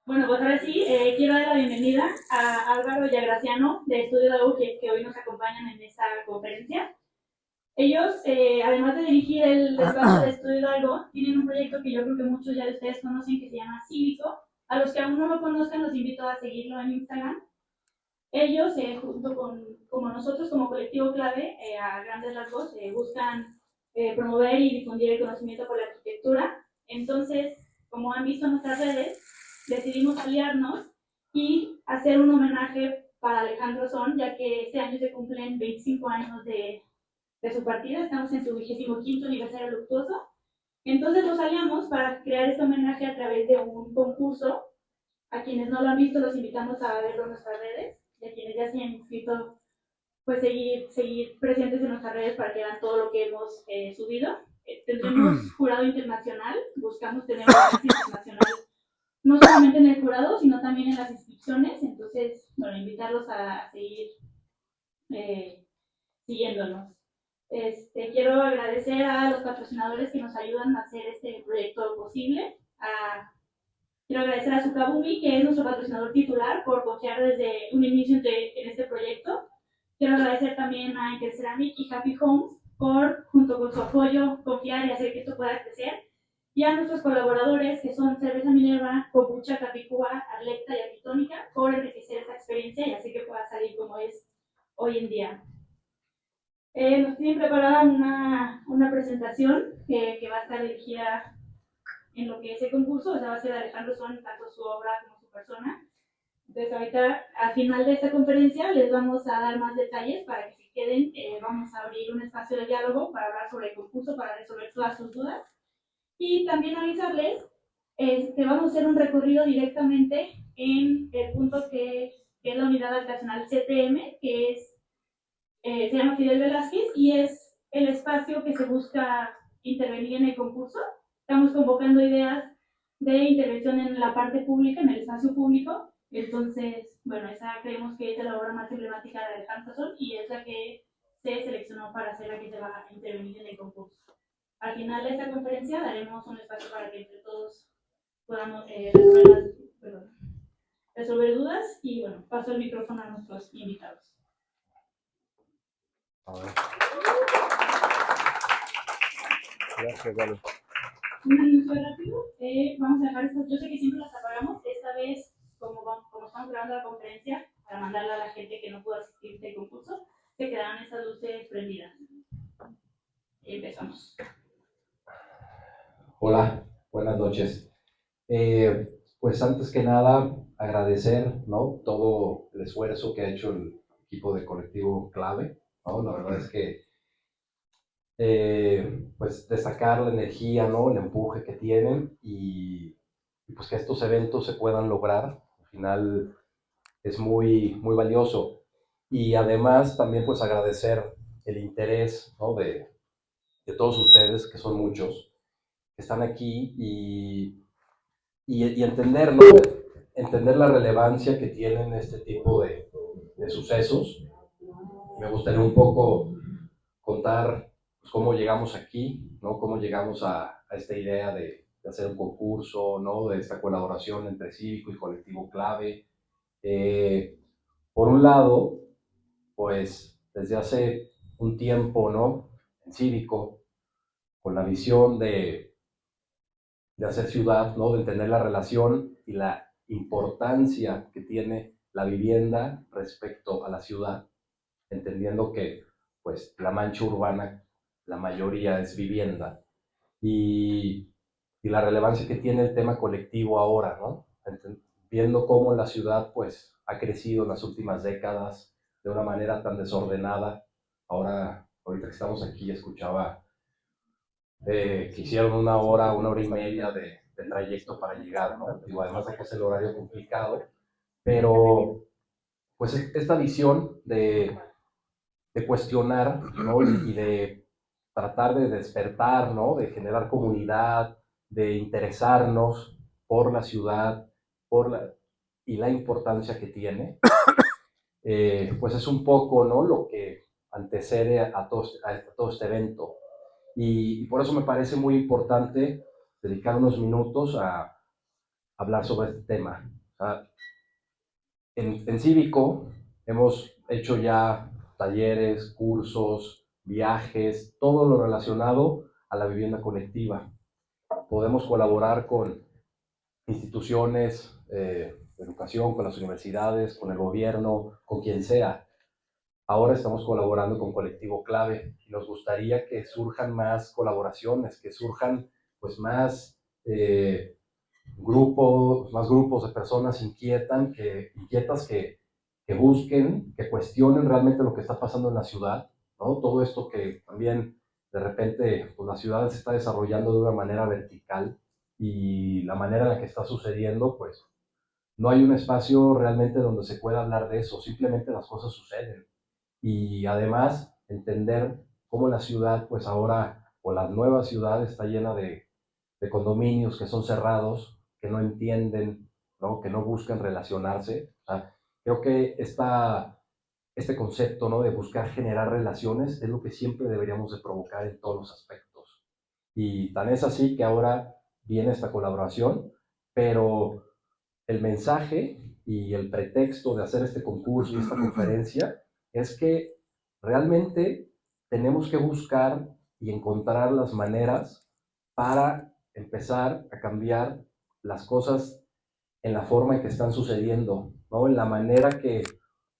Bueno, pues ahora sí, quiero dar la bienvenida a Álvaro y a Graciano de Estudio de que hoy nos acompañan en esta conferencia. Ellos, además de dirigir el espacio de Estudio Hidalgo, tienen un proyecto que yo creo que muchos ya de ustedes conocen que se llama Cívico. A los que aún no lo conozcan, los invito a seguirlo en Instagram. Ellos, junto con como nosotros, como colectivo clave, a grandes rasgos, buscan promover y difundir el conocimiento por la arquitectura. Entonces, como han visto en nuestras redes, decidimos aliarnos y hacer un homenaje para Alejandro Son, ya que este año se cumplen 25 años de su partida, estamos en su 25º aniversario luctuoso. Entonces nos aliamos para crear este homenaje a través de un concurso. A quienes no lo han visto, los invitamos a verlo en nuestras redes, y a quienes ya se han inscrito, pues seguir presentes en nuestras redes para que vean todo lo que hemos subido. Tendremos jurado internacional, buscamos tener un alcance internacional, no solamente en el jurado, sino también en las inscripciones. Entonces, bueno, invitarlos a seguir eh, siguiéndonos. Quiero agradecer a los patrocinadores que nos ayudan a hacer este proyecto posible. Quiero agradecer a Sukabumi, que es nuestro patrocinador titular, por confiar desde un inicio en este proyecto. Quiero agradecer también a Interceramic y Happy Homes por, junto con su apoyo, confiar y hacer que esto pueda crecer. Y a nuestros colaboradores, que son Cerveza Minerva, Kombucha, Capicúa, Arlecta y Aquitónica, por enriquecer esta experiencia y hacer que pueda salir como es hoy en día. Nos tienen preparada una presentación que va a estar dirigida en lo que es el concurso. O sea, va a ser Alejandro Son, tanto su obra como su persona. Entonces, ahorita, al final de esta conferencia, les vamos a dar más detalles para que se queden. Vamos a abrir un espacio de diálogo para hablar sobre el concurso, para resolver todas sus dudas. Y también avisarles que vamos a hacer un recorrido directamente en el punto que es la unidad habitacional CTM, que se llama Fidel Velázquez y es el espacio que se busca intervenir en el concurso. Estamos convocando ideas de intervención en la parte pública, en el espacio público. Entonces, bueno, esa creemos que es la obra más emblemática de Alejandro Sol y es la que se seleccionó para ser la que se va a intervenir en el concurso. Al final de esta conferencia daremos un espacio para que entre todos podamos resolver dudas y bueno, paso el micrófono a nuestros invitados. Gracias, Dani. Un anuncio rápido. Vamos a dejar estas, yo sé que siempre las apagamos, esta vez, como estamos grabando la conferencia, para mandarla a la gente que no pudo asistir a este concurso, se quedaron estas luces prendidas. Empezamos. Hola, buenas noches. Pues antes que nada, agradecer, ¿no?, todo el esfuerzo que ha hecho el equipo de Colectivo Clave, ¿no? La verdad es que pues destacar la energía, ¿no?, el empuje que tienen y pues que estos eventos se puedan lograr. Al final es muy valioso. Y además también pues agradecer el interés, ¿no?, de todos ustedes, que son muchos, que están aquí y entender, ¿no?, entender la relevancia que tienen este tipo de sucesos. Me gustaría un poco contar pues, cómo llegamos aquí, ¿no?, cómo llegamos a esta idea de hacer un concurso, ¿no?, de esta colaboración entre Cívico y Colectivo Clave. Por un lado, pues desde hace un tiempo, ¿no?, en Cívico, con la visión de hacer ciudad, ¿no?, de entender la relación y la importancia que tiene la vivienda respecto a la ciudad, entendiendo que pues la mancha urbana, la mayoría es vivienda, y, y la relevancia que tiene el tema colectivo ahora, ¿no? Viendo cómo la ciudad pues ha crecido en las últimas décadas de una manera tan desordenada. Ahorita que estamos aquí, escuchaba que hicieron una hora y media de trayecto para llegar, ¿no? Digo, además de que es el horario complicado, pero pues esta visión de cuestionar, ¿no?, y de tratar de despertar, ¿no?, de generar comunidad, de interesarnos por la ciudad, y la importancia que tiene, pues es un poco, ¿no?, lo que antecede a todo este evento. Y por eso me parece muy importante dedicar unos minutos hablar sobre este tema. O sea, en Cívico hemos hecho ya talleres, cursos, viajes, todo lo relacionado a la vivienda colectiva. Podemos colaborar con instituciones de educación, con las universidades, con el gobierno, con quien sea. Ahora estamos colaborando con Colectivo Clave y nos gustaría que surjan más colaboraciones, que surjan pues más grupos de personas inquietas que busquen, que cuestionen realmente lo que está pasando en la ciudad, ¿no? Todo esto que también de repente pues, la ciudad se está desarrollando de una manera vertical y la manera en la que está sucediendo, pues no hay un espacio realmente donde se pueda hablar de eso, simplemente las cosas suceden. Y además entender cómo la ciudad, pues ahora, o la nueva ciudad está llena de condominios que son cerrados, que no entienden, ¿no? Que no buscan relacionarse. O sea, creo que este concepto, ¿no? De buscar generar relaciones es lo que siempre deberíamos de provocar en todos los aspectos. Y tan es así que ahora viene esta colaboración, pero el mensaje y el pretexto de hacer este concurso y esta conferencia es que realmente tenemos que buscar y encontrar las maneras para empezar a cambiar las cosas en la forma en que están sucediendo, ¿no? En la manera que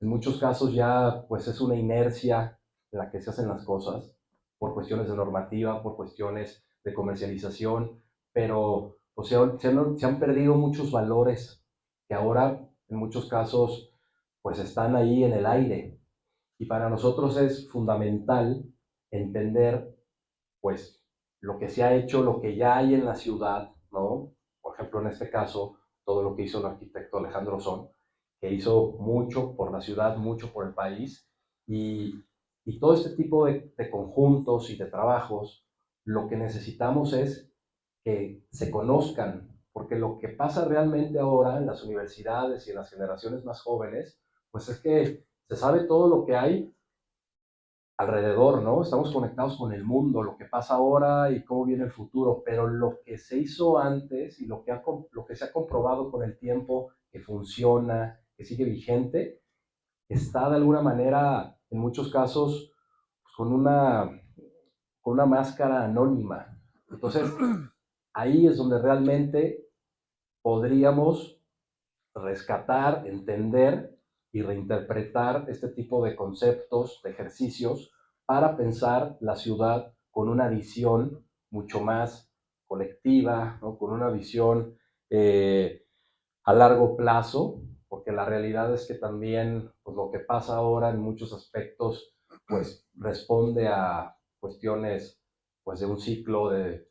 en muchos casos ya pues es una inercia en la que se hacen las cosas por cuestiones de normativa, por cuestiones de comercialización, pero pues, se han perdido muchos valores que ahora en muchos casos pues están ahí en el aire. Y para nosotros es fundamental entender pues lo que se ha hecho, lo que ya hay en la ciudad, ¿no? Por ejemplo, en este caso, todo lo que hizo el arquitecto Alejandro Son, que hizo mucho por la ciudad, mucho por el país, y, y todo este tipo de conjuntos y de trabajos, lo que necesitamos es que se conozcan, porque lo que pasa realmente ahora en las universidades y en las generaciones más jóvenes, pues es que se sabe todo lo que hay alrededor, ¿no? Estamos conectados con el mundo, lo que pasa ahora y cómo viene el futuro, pero lo que se hizo antes y lo que se ha comprobado con el tiempo que funciona, que sigue vigente, está de alguna manera, en muchos casos, pues, con una máscara anónima. Entonces, ahí es donde realmente podríamos rescatar, entender y reinterpretar este tipo de conceptos, de ejercicios, para pensar la ciudad con una visión mucho más colectiva, ¿no? Con una visión eh, a largo plazo, porque la realidad es que también pues, lo que pasa ahora en muchos aspectos pues responde a cuestiones pues de un ciclo de,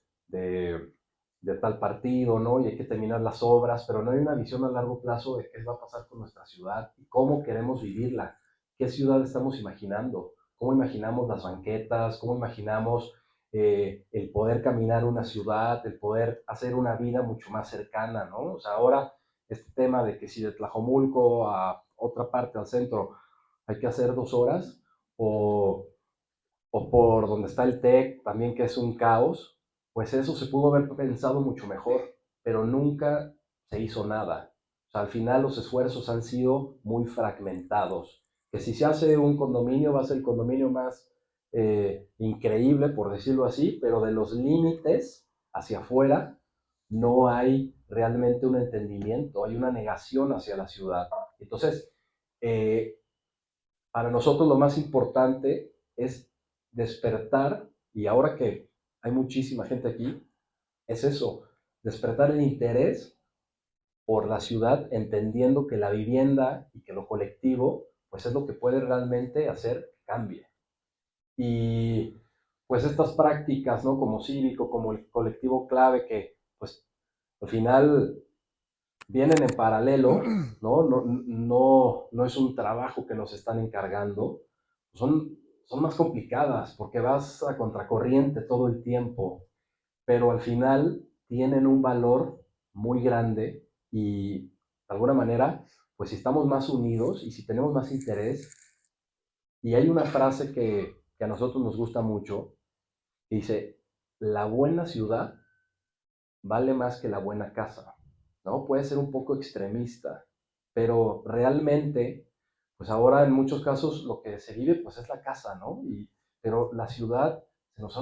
de tal partido, ¿no? Y hay que terminar las obras, pero no hay una visión a largo plazo de qué va a pasar con nuestra ciudad y cómo queremos vivirla, qué ciudad estamos imaginando, cómo imaginamos las banquetas, cómo imaginamos el poder caminar una ciudad, el poder hacer una vida mucho más cercana, ¿no? O sea, ahora este tema de que si de Tlajomulco a otra parte, al centro, hay que hacer 2 horas, o, o por donde está el TEC, también que es un caos, pues eso se pudo haber pensado mucho mejor, pero nunca se hizo nada. O sea, al final los esfuerzos han sido muy fragmentados. Que si se hace un condominio, va a ser el condominio más increíble, por decirlo así, pero de los límites hacia afuera no hay realmente un entendimiento, hay una negación hacia la ciudad. Entonces, eh, para nosotros lo más importante es despertar, y ahora que hay muchísima gente aquí, es eso, despertar el interés por la ciudad, entendiendo que la vivienda y que lo colectivo, pues es lo que puede realmente hacer que cambie. Y pues estas prácticas, ¿no? Como Cívico, como el colectivo clave, que pues al final vienen en paralelo, ¿no? No es un trabajo que nos están encargando, son más complicadas porque vas a contracorriente todo el tiempo, pero al final tienen un valor muy grande y de alguna manera, pues si estamos más unidos y si tenemos más interés, y hay una frase que a nosotros nos gusta mucho, que dice, la buena ciudad vale más que la buena casa, ¿no? Puede ser un poco extremista, pero realmente, pues ahora en muchos casos lo que se vive pues es la casa, ¿no? Pero la ciudad se nos ha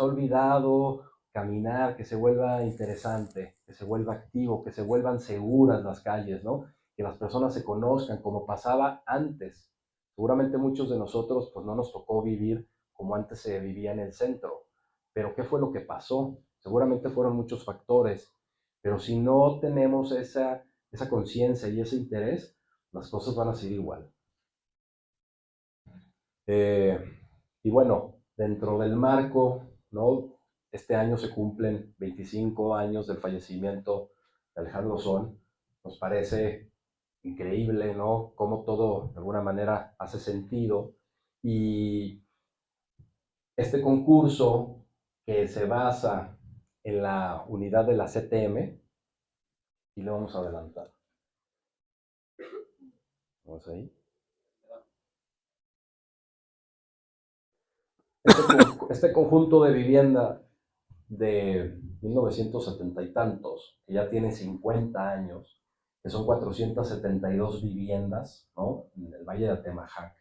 olvidado caminar, que se vuelva interesante, que se vuelva activo, que se vuelvan seguras las calles, ¿no? Que las personas se conozcan como pasaba antes. Seguramente muchos de nosotros pues no nos tocó vivir como antes se vivía en el centro, pero ¿qué fue lo que pasó? Seguramente fueron muchos factores, pero si no tenemos esa conciencia y ese interés, las cosas van a seguir igual. Eh, y bueno, dentro del marco, ¿no? Este año se cumplen 25 años del fallecimiento de Alejandro Sol. Nos parece increíble, ¿no? Cómo todo de alguna manera hace sentido. Y este concurso que se basa en la unidad de la CTM, y lo vamos a adelantar. Vamos ahí. Este conjunto de vivienda de 1970 y tantos, que ya tiene 50 años, que son 472 viviendas, ¿no? En el Valle de Atemajac,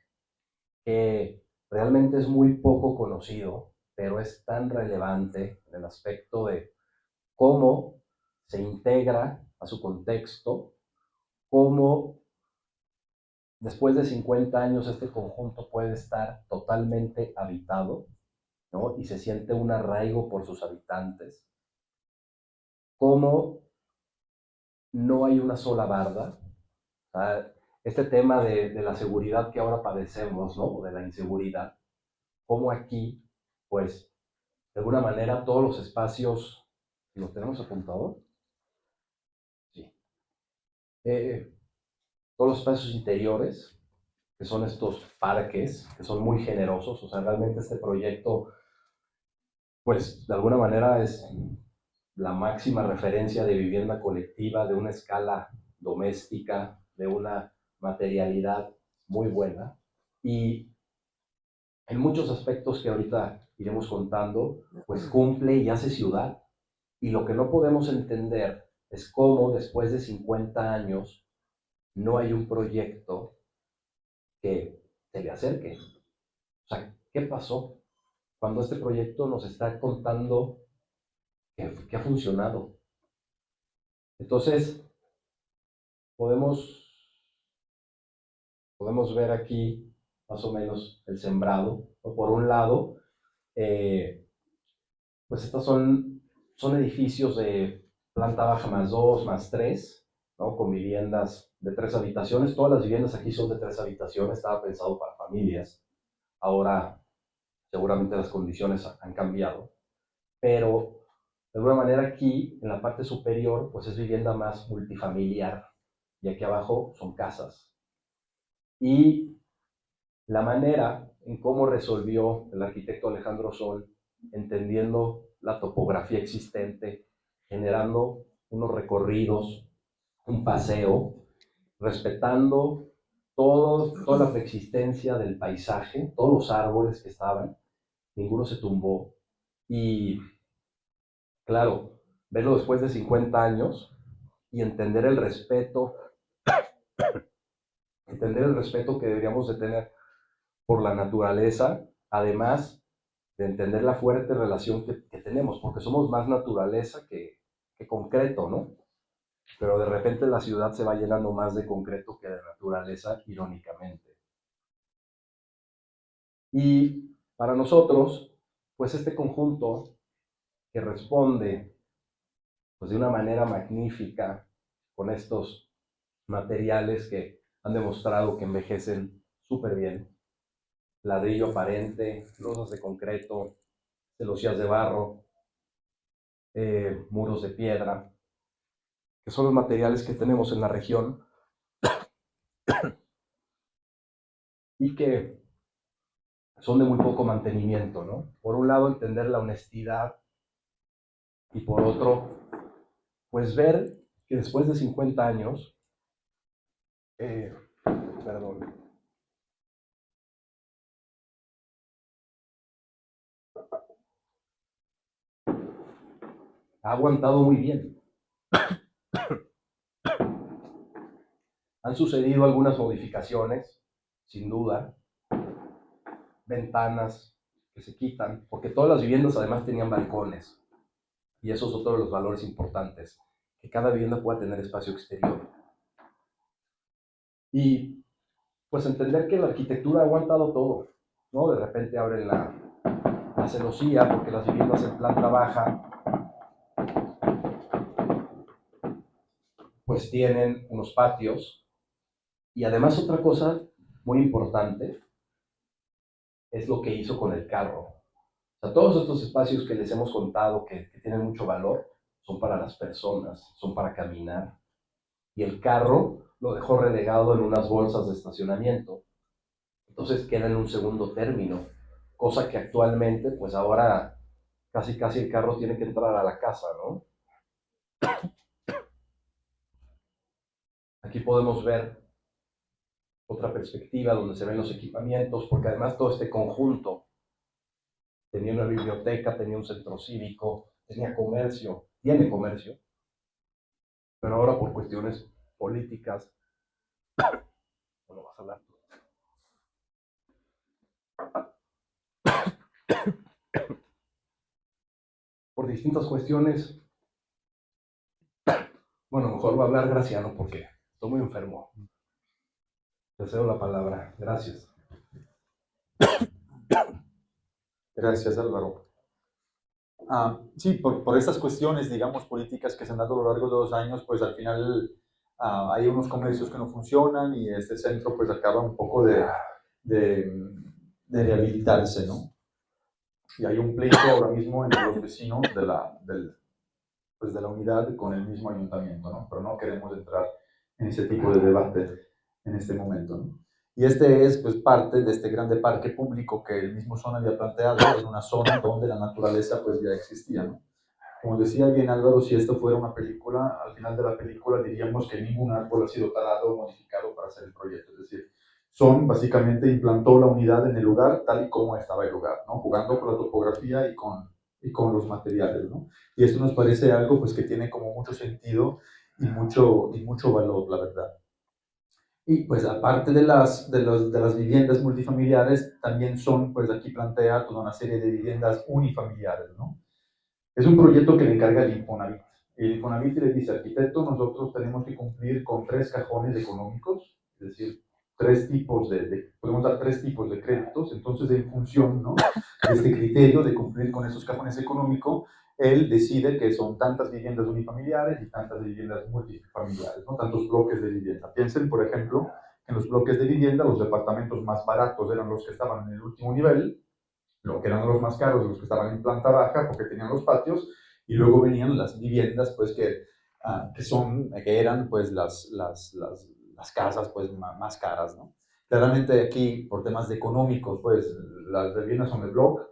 que realmente es muy poco conocido, pero es tan relevante en el aspecto de cómo se integra a su contexto, cómo después de 50 años este conjunto puede estar totalmente habitado, ¿no? Y se siente un arraigo por sus habitantes, cómo no hay una sola barda. O sea, este tema de la seguridad que ahora padecemos, ¿no? De la inseguridad, cómo aquí, pues, de alguna manera todos los espacios, ¿lo tenemos apuntado? Sí. Eh, todos los espacios interiores, que son estos parques, que son muy generosos, o sea, realmente este proyecto, pues, de alguna manera es la máxima referencia de vivienda colectiva, de una escala doméstica, de una materialidad muy buena. Y en muchos aspectos que ahorita iremos contando, pues cumple y hace ciudad. Y lo que no podemos entender es cómo después de 50 años no hay un proyecto que se le acerque. O sea, ¿qué pasó? Cuando este proyecto nos está contando que ha funcionado. Entonces, podemos, podemos ver aquí más o menos el sembrado. ¿No? Por un lado, eh, pues estos son edificios de planta baja más 2 más 3, ¿no? Con viviendas de 3 habitaciones. Todas las viviendas aquí son de 3 habitaciones, estaba pensado para familias. Ahora seguramente las condiciones han cambiado, pero de alguna manera aquí en la parte superior pues es vivienda más multifamiliar y aquí abajo son casas. Y la manera en cómo resolvió el arquitecto Alejandro Sol, entendiendo la topografía existente, generando unos recorridos, un paseo, respetando toda la preexistencia del paisaje, todos los árboles que estaban, ninguno se tumbó. Y claro, verlo después de 50 años y entender el respeto que deberíamos de tener por la naturaleza, además de entender la fuerte relación que tenemos, porque somos más naturaleza que concreto, ¿no? Pero de repente la ciudad se va llenando más de concreto que de naturaleza, irónicamente. Y para nosotros, pues este conjunto que responde pues de una manera magnífica con estos materiales que han demostrado que envejecen súper bien, ladrillo aparente, losas de concreto, celosías de barro, muros de piedra, que son los materiales que tenemos en la región y que son de muy poco mantenimiento, ¿no? Por un lado, entender la honestidad y por otro, pues ver que después de 50 años, eh, perdón, ha aguantado muy bien. Han sucedido algunas modificaciones, sin duda, ventanas que se quitan, porque todas las viviendas además tenían balcones, y eso es otro de los valores importantes, que cada vivienda pueda tener espacio exterior. Y pues entender que la arquitectura ha aguantado todo, ¿no? De repente abren la celosía porque las viviendas en planta baja pues tienen unos patios, y además otra cosa muy importante es lo que hizo con el carro. O sea, todos estos espacios que les hemos contado que tienen mucho valor son para las personas, son para caminar, y el carro lo dejó relegado en unas bolsas de estacionamiento. Entonces queda en un segundo término, cosa que actualmente, pues ahora casi el carro tiene que entrar a la casa, ¿no? Aquí podemos ver otra perspectiva donde se ven los equipamientos, porque además todo este conjunto tenía una biblioteca, tenía un centro cívico, tenía comercio, tiene comercio, pero ahora por cuestiones políticas, bueno, vas a hablar tú. Por distintas cuestiones, bueno, mejor va a hablar Graciano porque estoy muy enfermo. Te cedo la palabra. Gracias. Gracias, Álvaro. Sí, por estas cuestiones, digamos, políticas que se han dado a lo largo de 2 años, pues al final hay unos comercios que no funcionan y este centro pues acaba un poco de rehabilitarse, ¿no? Y hay un pleito ahora mismo entre los vecinos de la unidad con el mismo ayuntamiento, ¿no? Pero no queremos entrar en ese tipo de debate en este momento, ¿no? Y este es pues parte de este grande parque público que el mismo Son había planteado en una zona donde la naturaleza pues ya existía, ¿no? Como decía bien Álvaro, si esto fuera una película, al final de la película diríamos que ningún árbol ha sido talado o modificado para hacer el proyecto, es decir, Son básicamente implantó la unidad en el lugar tal y como estaba el lugar, ¿no? Jugando con la topografía y con los materiales, ¿no? Y esto nos parece algo pues que tiene como mucho sentido y mucho valor, la verdad. Y pues aparte de las viviendas multifamiliares, también Son pues aquí plantea toda una serie de viviendas unifamiliares, ¿no? Es un proyecto que le encarga el Infonavit. El Infonavit le dice, arquitecto, nosotros tenemos que cumplir con 3 cajones económicos, es decir, podemos dar 3 tipos de créditos. Entonces, en función, ¿no?, de este criterio de cumplir con esos cajones económicos, él decide que son tantas viviendas unifamiliares y tantas viviendas multifamiliares, ¿no?, tantos bloques de vivienda. Piensen, por ejemplo, que en los bloques de vivienda los departamentos más baratos eran los que estaban en el último nivel, lo que eran los más caros, los que estaban en planta baja porque tenían los patios, y luego venían las viviendas pues que eran pues las casas pues más caras, ¿no? Claramente aquí, por temas económicos, pues las viviendas son de block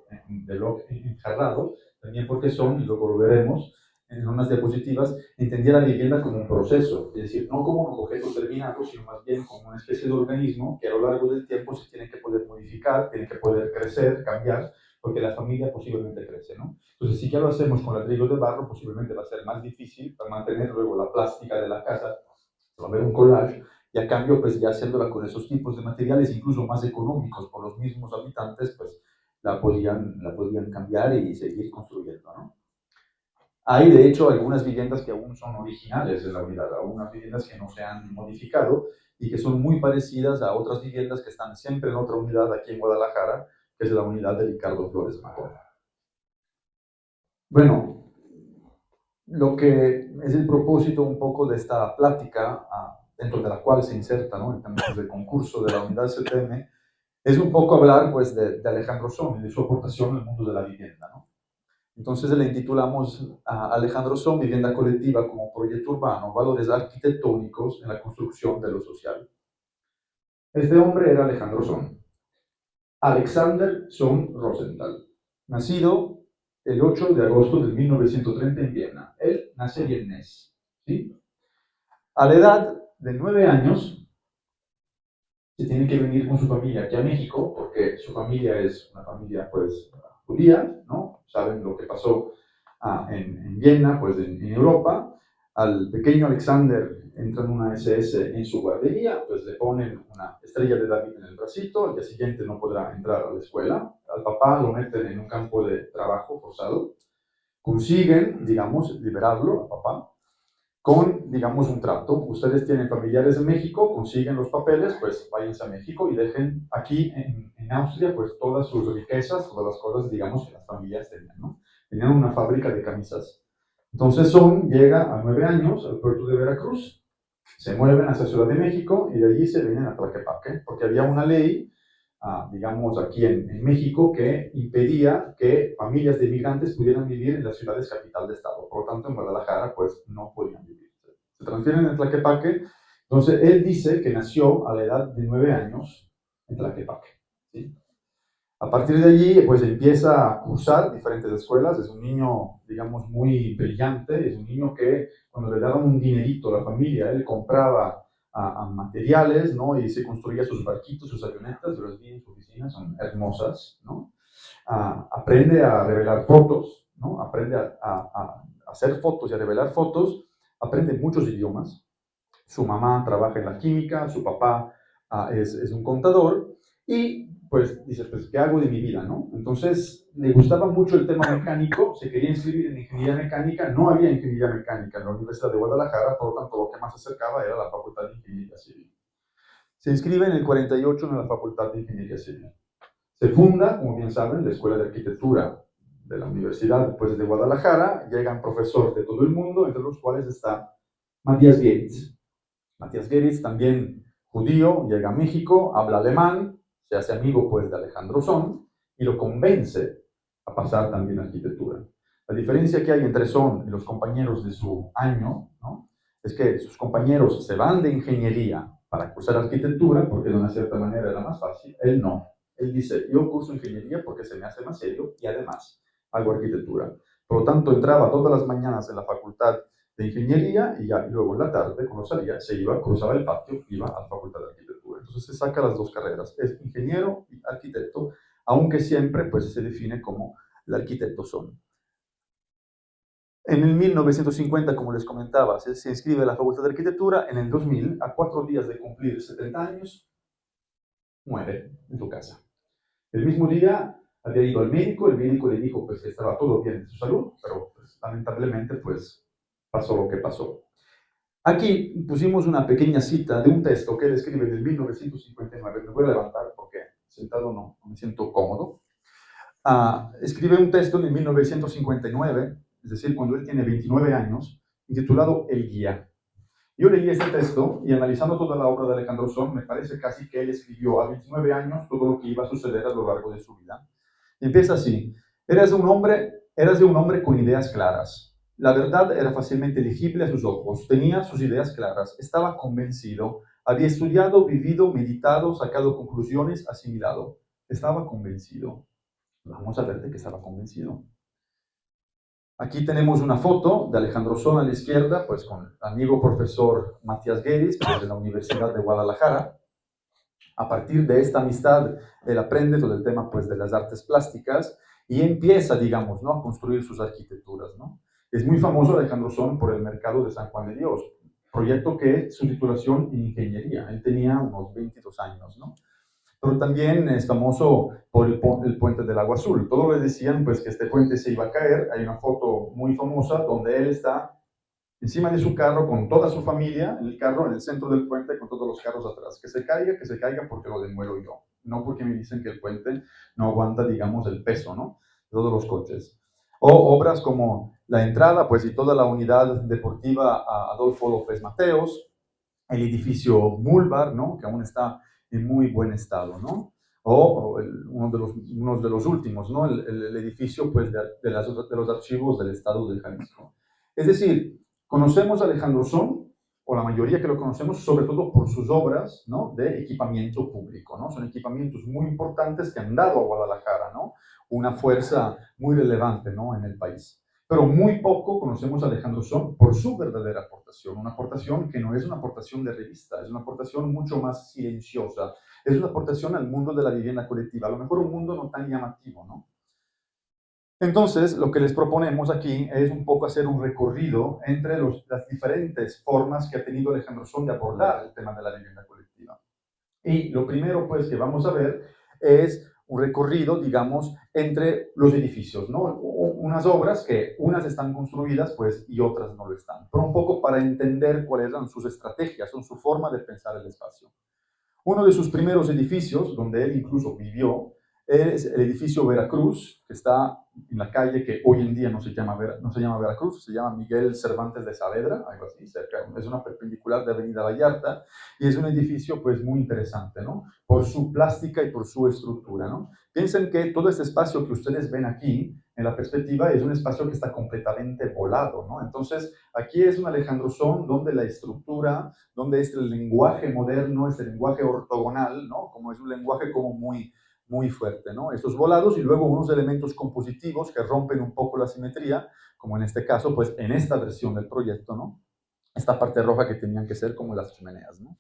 encerrado, también porque son, y luego lo veremos en unas diapositivas, entendía la vivienda como un proceso, es decir, no como un objeto terminado, sino más bien como una especie de organismo que a lo largo del tiempo se tiene que poder modificar, tiene que poder crecer, cambiar, porque la familia posiblemente crece, ¿no? Entonces, si ya lo hacemos con ladrillos de barro, posiblemente va a ser más difícil para mantener luego la plástica de la casa, va a haber un collage, y a cambio, pues ya haciéndola con esos tipos de materiales, incluso más económicos por los mismos habitantes, pues la podían cambiar y seguir construyendo, ¿no? Hay, de hecho, algunas viviendas que aún son originales de la unidad, algunas viviendas que no se han modificado y que son muy parecidas a otras viviendas que están siempre en otra unidad aquí en Guadalajara, que es la unidad de Ricardo Flores Magón. Bueno, lo que es el propósito un poco de esta plática, dentro de la cual se inserta, ¿no?, en términos de concurso de la unidad CTM, es un poco hablar pues de Alejandro Son y de su aportación al mundo de la vivienda, ¿no? Entonces le intitulamos a Alejandro Son, Vivienda Colectiva como Proyecto Urbano, Valores Arquitectónicos en la Construcción de lo Social. Este hombre era Alejandro Son, Alexander Son Rosenthal, nacido el 8 de agosto de 1930 en Viena. Él nace vienés, ¿sí? A la edad de 9 años, se tiene que venir con su familia aquí a México, porque su familia es una familia, pues, judía, ¿no? Saben lo que pasó en Viena, pues, en Europa. Al pequeño Alexander entra en una SS en su guardería, pues le ponen una estrella de David en el bracito, al día siguiente no podrá entrar a la escuela. Al papá lo meten en un campo de trabajo forzado. Consiguen, digamos, liberarlo, al papá, con, digamos, un trato. Ustedes tienen familiares en México, consiguen los papeles, pues váyanse a México y dejen aquí en Austria, pues todas sus riquezas, todas las cosas, digamos, que las familias tenían, ¿no? Tenían una fábrica de camisas. Entonces Son llega a 9 años al puerto de Veracruz, se mueven hacia Ciudad de México y de allí se vienen a Tlaquepaque, porque había una ley, digamos, aquí en México que impedía que familias de inmigrantes pudieran vivir en las ciudades capital de estado. Por lo tanto, en Guadalajara, pues, no podían vivir. Se transfieren a Tlaquepaque. Entonces, él dice que nació a la edad de 9 años en Tlaquepaque, ¿sí? A partir de allí, pues empieza a cursar diferentes escuelas. Es un niño, digamos, muy brillante. Es un niño que cuando le daban un dinerito a la familia, él compraba a materiales, ¿no? Y se construía sus barquitos, sus avionetas. Yo las vi en su oficina, son hermosas, ¿no? Aprende a revelar fotos, ¿no? Aprende a hacer fotos y a revelar fotos. Aprende muchos idiomas. Su mamá trabaja en la química, su papá es un contador y pues dice, pues, ¿qué hago de mi vida, no? Entonces, le gustaba mucho el tema mecánico, se quería inscribir en ingeniería mecánica, no había ingeniería mecánica en la Universidad de Guadalajara, por lo tanto, lo que más se acercaba era la Facultad de Ingeniería Civil. Se inscribe en el 48 en la Facultad de Ingeniería Civil. Se funda, como bien saben, la Escuela de Arquitectura de la Universidad pues, de Guadalajara, llegan profesores de todo el mundo, entre los cuales está Matías Geritz. Matías Geritz, también judío, llega a México, habla alemán, se hace amigo pues de Alejandro Son y lo convence a pasar también a arquitectura. La diferencia que hay entre Son y los compañeros de su año, ¿no? Es que sus compañeros se van de ingeniería para cursar arquitectura porque de una cierta manera era más fácil, él no. Él dice, yo curso ingeniería porque se me hace más serio y además hago arquitectura. Por lo tanto, entraba todas las mañanas en la facultad de ingeniería y ya y luego en la tarde, cuando salía, se iba, cruzaba el patio, iba a la facultad de arquitectura. Entonces se saca las dos carreras, es ingeniero y arquitecto, aunque siempre pues, se define como el arquitecto Son. En el 1950, como les comentaba, se inscribe a la Facultad de Arquitectura. En el 2000, a 4 días de cumplir 70 años, muere en su casa. El mismo día había ido al médico, el médico le dijo pues, que estaba todo bien en su salud, pero pues, lamentablemente pues, pasó lo que pasó. Aquí pusimos una pequeña cita de un texto que él escribe en el 1959. Me voy a levantar porque sentado no me siento cómodo. Escribe un texto en el 1959, es decir, cuando él tiene 29 años, intitulado El Guía. Yo leí este texto y analizando toda la obra de Alejandro Son, me parece casi que él escribió a 29 años todo lo que iba a suceder a lo largo de su vida. Y empieza así: eras de un hombre con ideas claras. La verdad era fácilmente legible a sus ojos, tenía sus ideas claras, estaba convencido, había estudiado, vivido, meditado, sacado conclusiones, asimilado. Estaba convencido. Vamos a ver de qué estaba convencido. Aquí tenemos una foto de Alejandro Son a la izquierda, pues con el amigo profesor Matías Geritz, pues de la Universidad de Guadalajara. A partir de esta amistad, él aprende todo el tema pues, de las artes plásticas y empieza, digamos, ¿no? a construir sus arquitecturas, ¿no? Es muy famoso Alejandro Son por el mercado de San Juan de Dios, proyecto que su titulación en ingeniería. Él tenía unos 22 años, ¿no? Pero también es famoso por el puente del Agua Azul. Todos le decían pues, que este puente se iba a caer. Hay una foto muy famosa donde él está encima de su carro con toda su familia, en el carro, en el centro del puente, con todos los carros atrás. Que se caiga porque lo demuelo yo. No porque me dicen que el puente no aguanta, digamos, el peso, ¿no? De todos los coches. O obras como la entrada, pues, y toda la unidad deportiva a Adolfo López Mateos, el edificio Mulbar, ¿no? Que aún está en muy buen estado, ¿no? O uno de los últimos, ¿no? El edificio, pues, de los archivos del estado del Jalisco. Es decir, conocemos a Alejandro Son, o la mayoría que lo conocemos, sobre todo por sus obras, ¿no? De equipamiento público, ¿no? Son equipamientos muy importantes que han dado a Guadalajara, ¿no? Una fuerza muy relevante, ¿no? En el país. Pero muy poco conocemos a Alejandro Son por su verdadera aportación, una aportación que no es una aportación de revista, es una aportación mucho más silenciosa, es una aportación al mundo de la vivienda colectiva, a lo mejor un mundo no tan llamativo, ¿no? Entonces, lo que les proponemos aquí es un poco hacer un recorrido entre las diferentes formas que ha tenido Alejandro Son de abordar el tema de la vivienda colectiva. Y lo primero, pues, que vamos a ver es un recorrido, digamos, entre los edificios, ¿no? Unas obras que unas están construidas, pues, y otras no lo están. Pero un poco para entender cuáles eran sus estrategias, su forma de pensar el espacio. Uno de sus primeros edificios, donde él incluso vivió, es el edificio Veracruz, que está en la calle que hoy en día no se llama Veracruz, se llama Miguel Cervantes de Saavedra, algo así, cerca, es una perpendicular de Avenida Vallarta, y es un edificio pues muy interesante, ¿no? Por su plástica y por su estructura, ¿no? Piensen que todo este espacio que ustedes ven aquí, en la perspectiva, es un espacio que está completamente volado, ¿no? Entonces, aquí es un Alejandro Son donde la estructura, donde es el lenguaje moderno, es el lenguaje ortogonal, ¿no? Como es un lenguaje como muy fuerte, ¿no? Estos volados y luego unos elementos compositivos que rompen un poco la simetría, como en este caso, pues en esta versión del proyecto, ¿no? Esta parte roja que tenían que ser como las chimeneas, ¿no?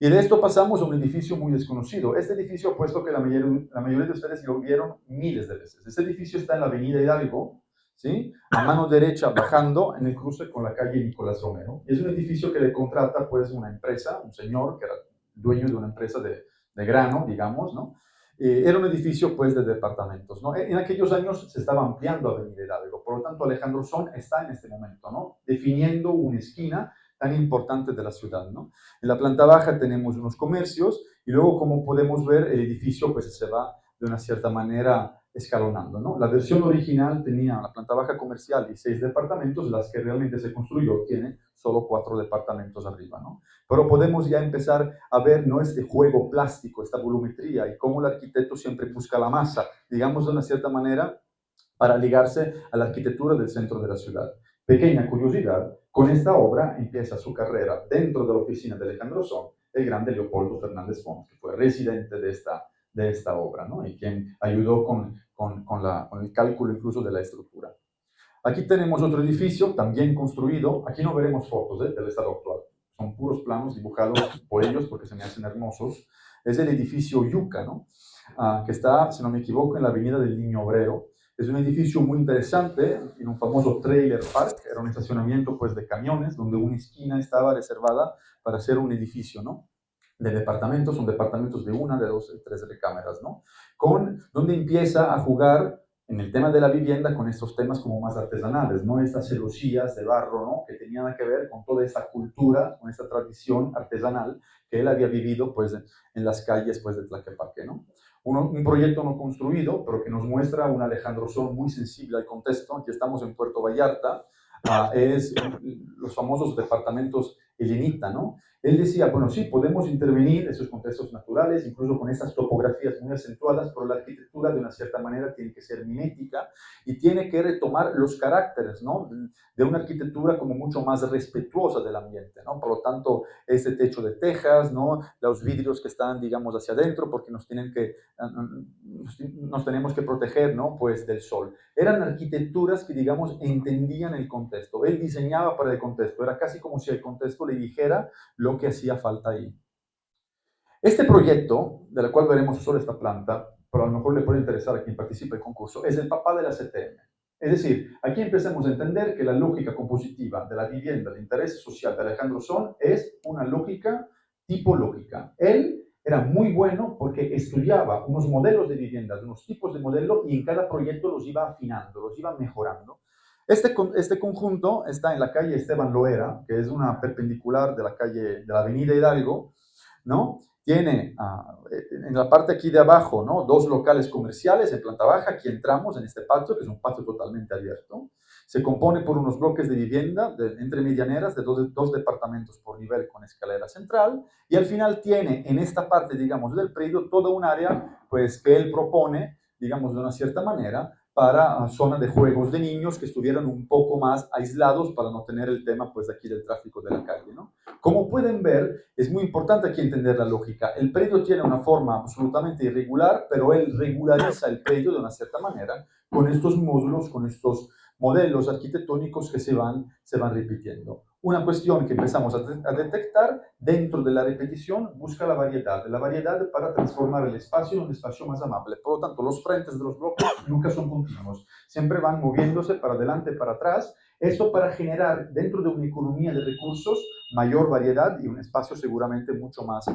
Y de esto pasamos a un edificio muy desconocido. Este edificio, puesto que la mayoría de ustedes lo vieron miles de veces. Este edificio está en la Avenida Hidalgo, ¿sí? A mano derecha, bajando en el cruce con la calle Nicolás Romero. Y es un edificio que le contrata, pues, una empresa, un señor que era dueño de una empresa de grano, digamos, ¿no? Era un edificio, pues, de departamentos, ¿no? En aquellos años se estaba ampliando Avenida Hidalgo. Por lo tanto, Alejandro Son está en este momento, ¿no? Definiendo una esquina tan importante de la ciudad, ¿no? En la planta baja tenemos unos comercios y luego, como podemos ver, el edificio pues se va de una cierta manera escalonando, ¿no? La versión original tenía la planta baja comercial y 6 departamentos, las que realmente se construyó tiene solo 4 departamentos arriba, ¿no? Pero podemos ya empezar a ver, ¿no? Este juego plástico, esta volumetría y cómo el arquitecto siempre busca la masa, digamos de una cierta manera, para ligarse a la arquitectura del centro de la ciudad. Pequeña curiosidad, con esta obra empieza su carrera dentro de la oficina de Alejandro Son, el grande Leopoldo Fernández Font, que fue residente de esta obra, ¿no? Y quien ayudó con el cálculo incluso de la estructura. Aquí tenemos otro edificio, también construido. Aquí no veremos fotos del estado actual. Son puros planos dibujados por ellos porque se me hacen hermosos. Es el edificio Yuca, ¿no? Que está, si no me equivoco, en la avenida del Niño Obrero. Es un edificio muy interesante, en un famoso trailer park, era un estacionamiento pues, de camiones, donde una esquina estaba reservada para hacer un edificio, ¿no? De departamentos, son departamentos de 1, de 2, de 3 recámaras, ¿no? Donde empieza a jugar en el tema de la vivienda con estos temas como más artesanales, ¿no? Estas celosías de barro, ¿no? Que tenían que ver con toda esta cultura, con esta tradición artesanal que él había vivido, pues, en las calles, pues, de Tlaquepaque, ¿no? Un proyecto no construido, pero que nos muestra un Alejandro Son muy sensible al contexto. Aquí estamos en Puerto Vallarta, es los famosos departamentos Helenita, ¿no? Él decía, bueno, sí, podemos intervenir en esos contextos naturales, incluso con estas topografías muy acentuadas, pero la arquitectura de una cierta manera tiene que ser mimética y tiene que retomar los caracteres, ¿no? De una arquitectura como mucho más respetuosa del ambiente, ¿no? Por lo tanto, este techo de tejas, ¿no? Los vidrios que están, digamos, hacia adentro, porque nos tenemos que proteger, ¿no? Pues del sol. Eran arquitecturas que, digamos, entendían el contexto. Él diseñaba para el contexto. Era casi como si el contexto le dijera lo que hacía falta ahí. Este proyecto, de la cual veremos solo esta planta, pero a lo mejor le puede interesar a quien participe del concurso, es el papá de la CTM. Es decir, aquí empezamos a entender que la lógica compositiva de la vivienda de interés social de Alejandro Son es una lógica tipológica. Él era muy bueno porque estudiaba unos modelos de viviendas, unos tipos de modelo y en cada proyecto los iba afinando, los iba mejorando. Este conjunto está en la calle Esteban Loera, que es una perpendicular de la avenida Hidalgo, ¿no? Tiene en la parte aquí de abajo, ¿no? 2 locales comerciales en planta baja. Aquí entramos en este patio, que es un patio totalmente abierto. Se compone por unos bloques de vivienda entre medianeras de dos departamentos por nivel con escalera central. Y al final tiene en esta parte, digamos, del predio toda un área pues, que él propone, digamos, de una cierta manera, para zonas de juegos de niños que estuvieran un poco más aislados para no tener el tema pues aquí del tráfico de la calle, ¿no? Como pueden ver, es muy importante aquí entender la lógica. El predio tiene una forma absolutamente irregular, pero él regulariza el predio de una cierta manera con estos módulos, con estos modelos arquitectónicos que se van repitiendo. Una cuestión que empezamos a detectar dentro de la repetición busca la variedad para transformar el espacio en un espacio más amable. Por lo tanto, los frentes de los bloques nunca son continuos, siempre van moviéndose para adelante, para atrás. Esto para generar dentro de una economía de recursos mayor variedad y un espacio seguramente mucho más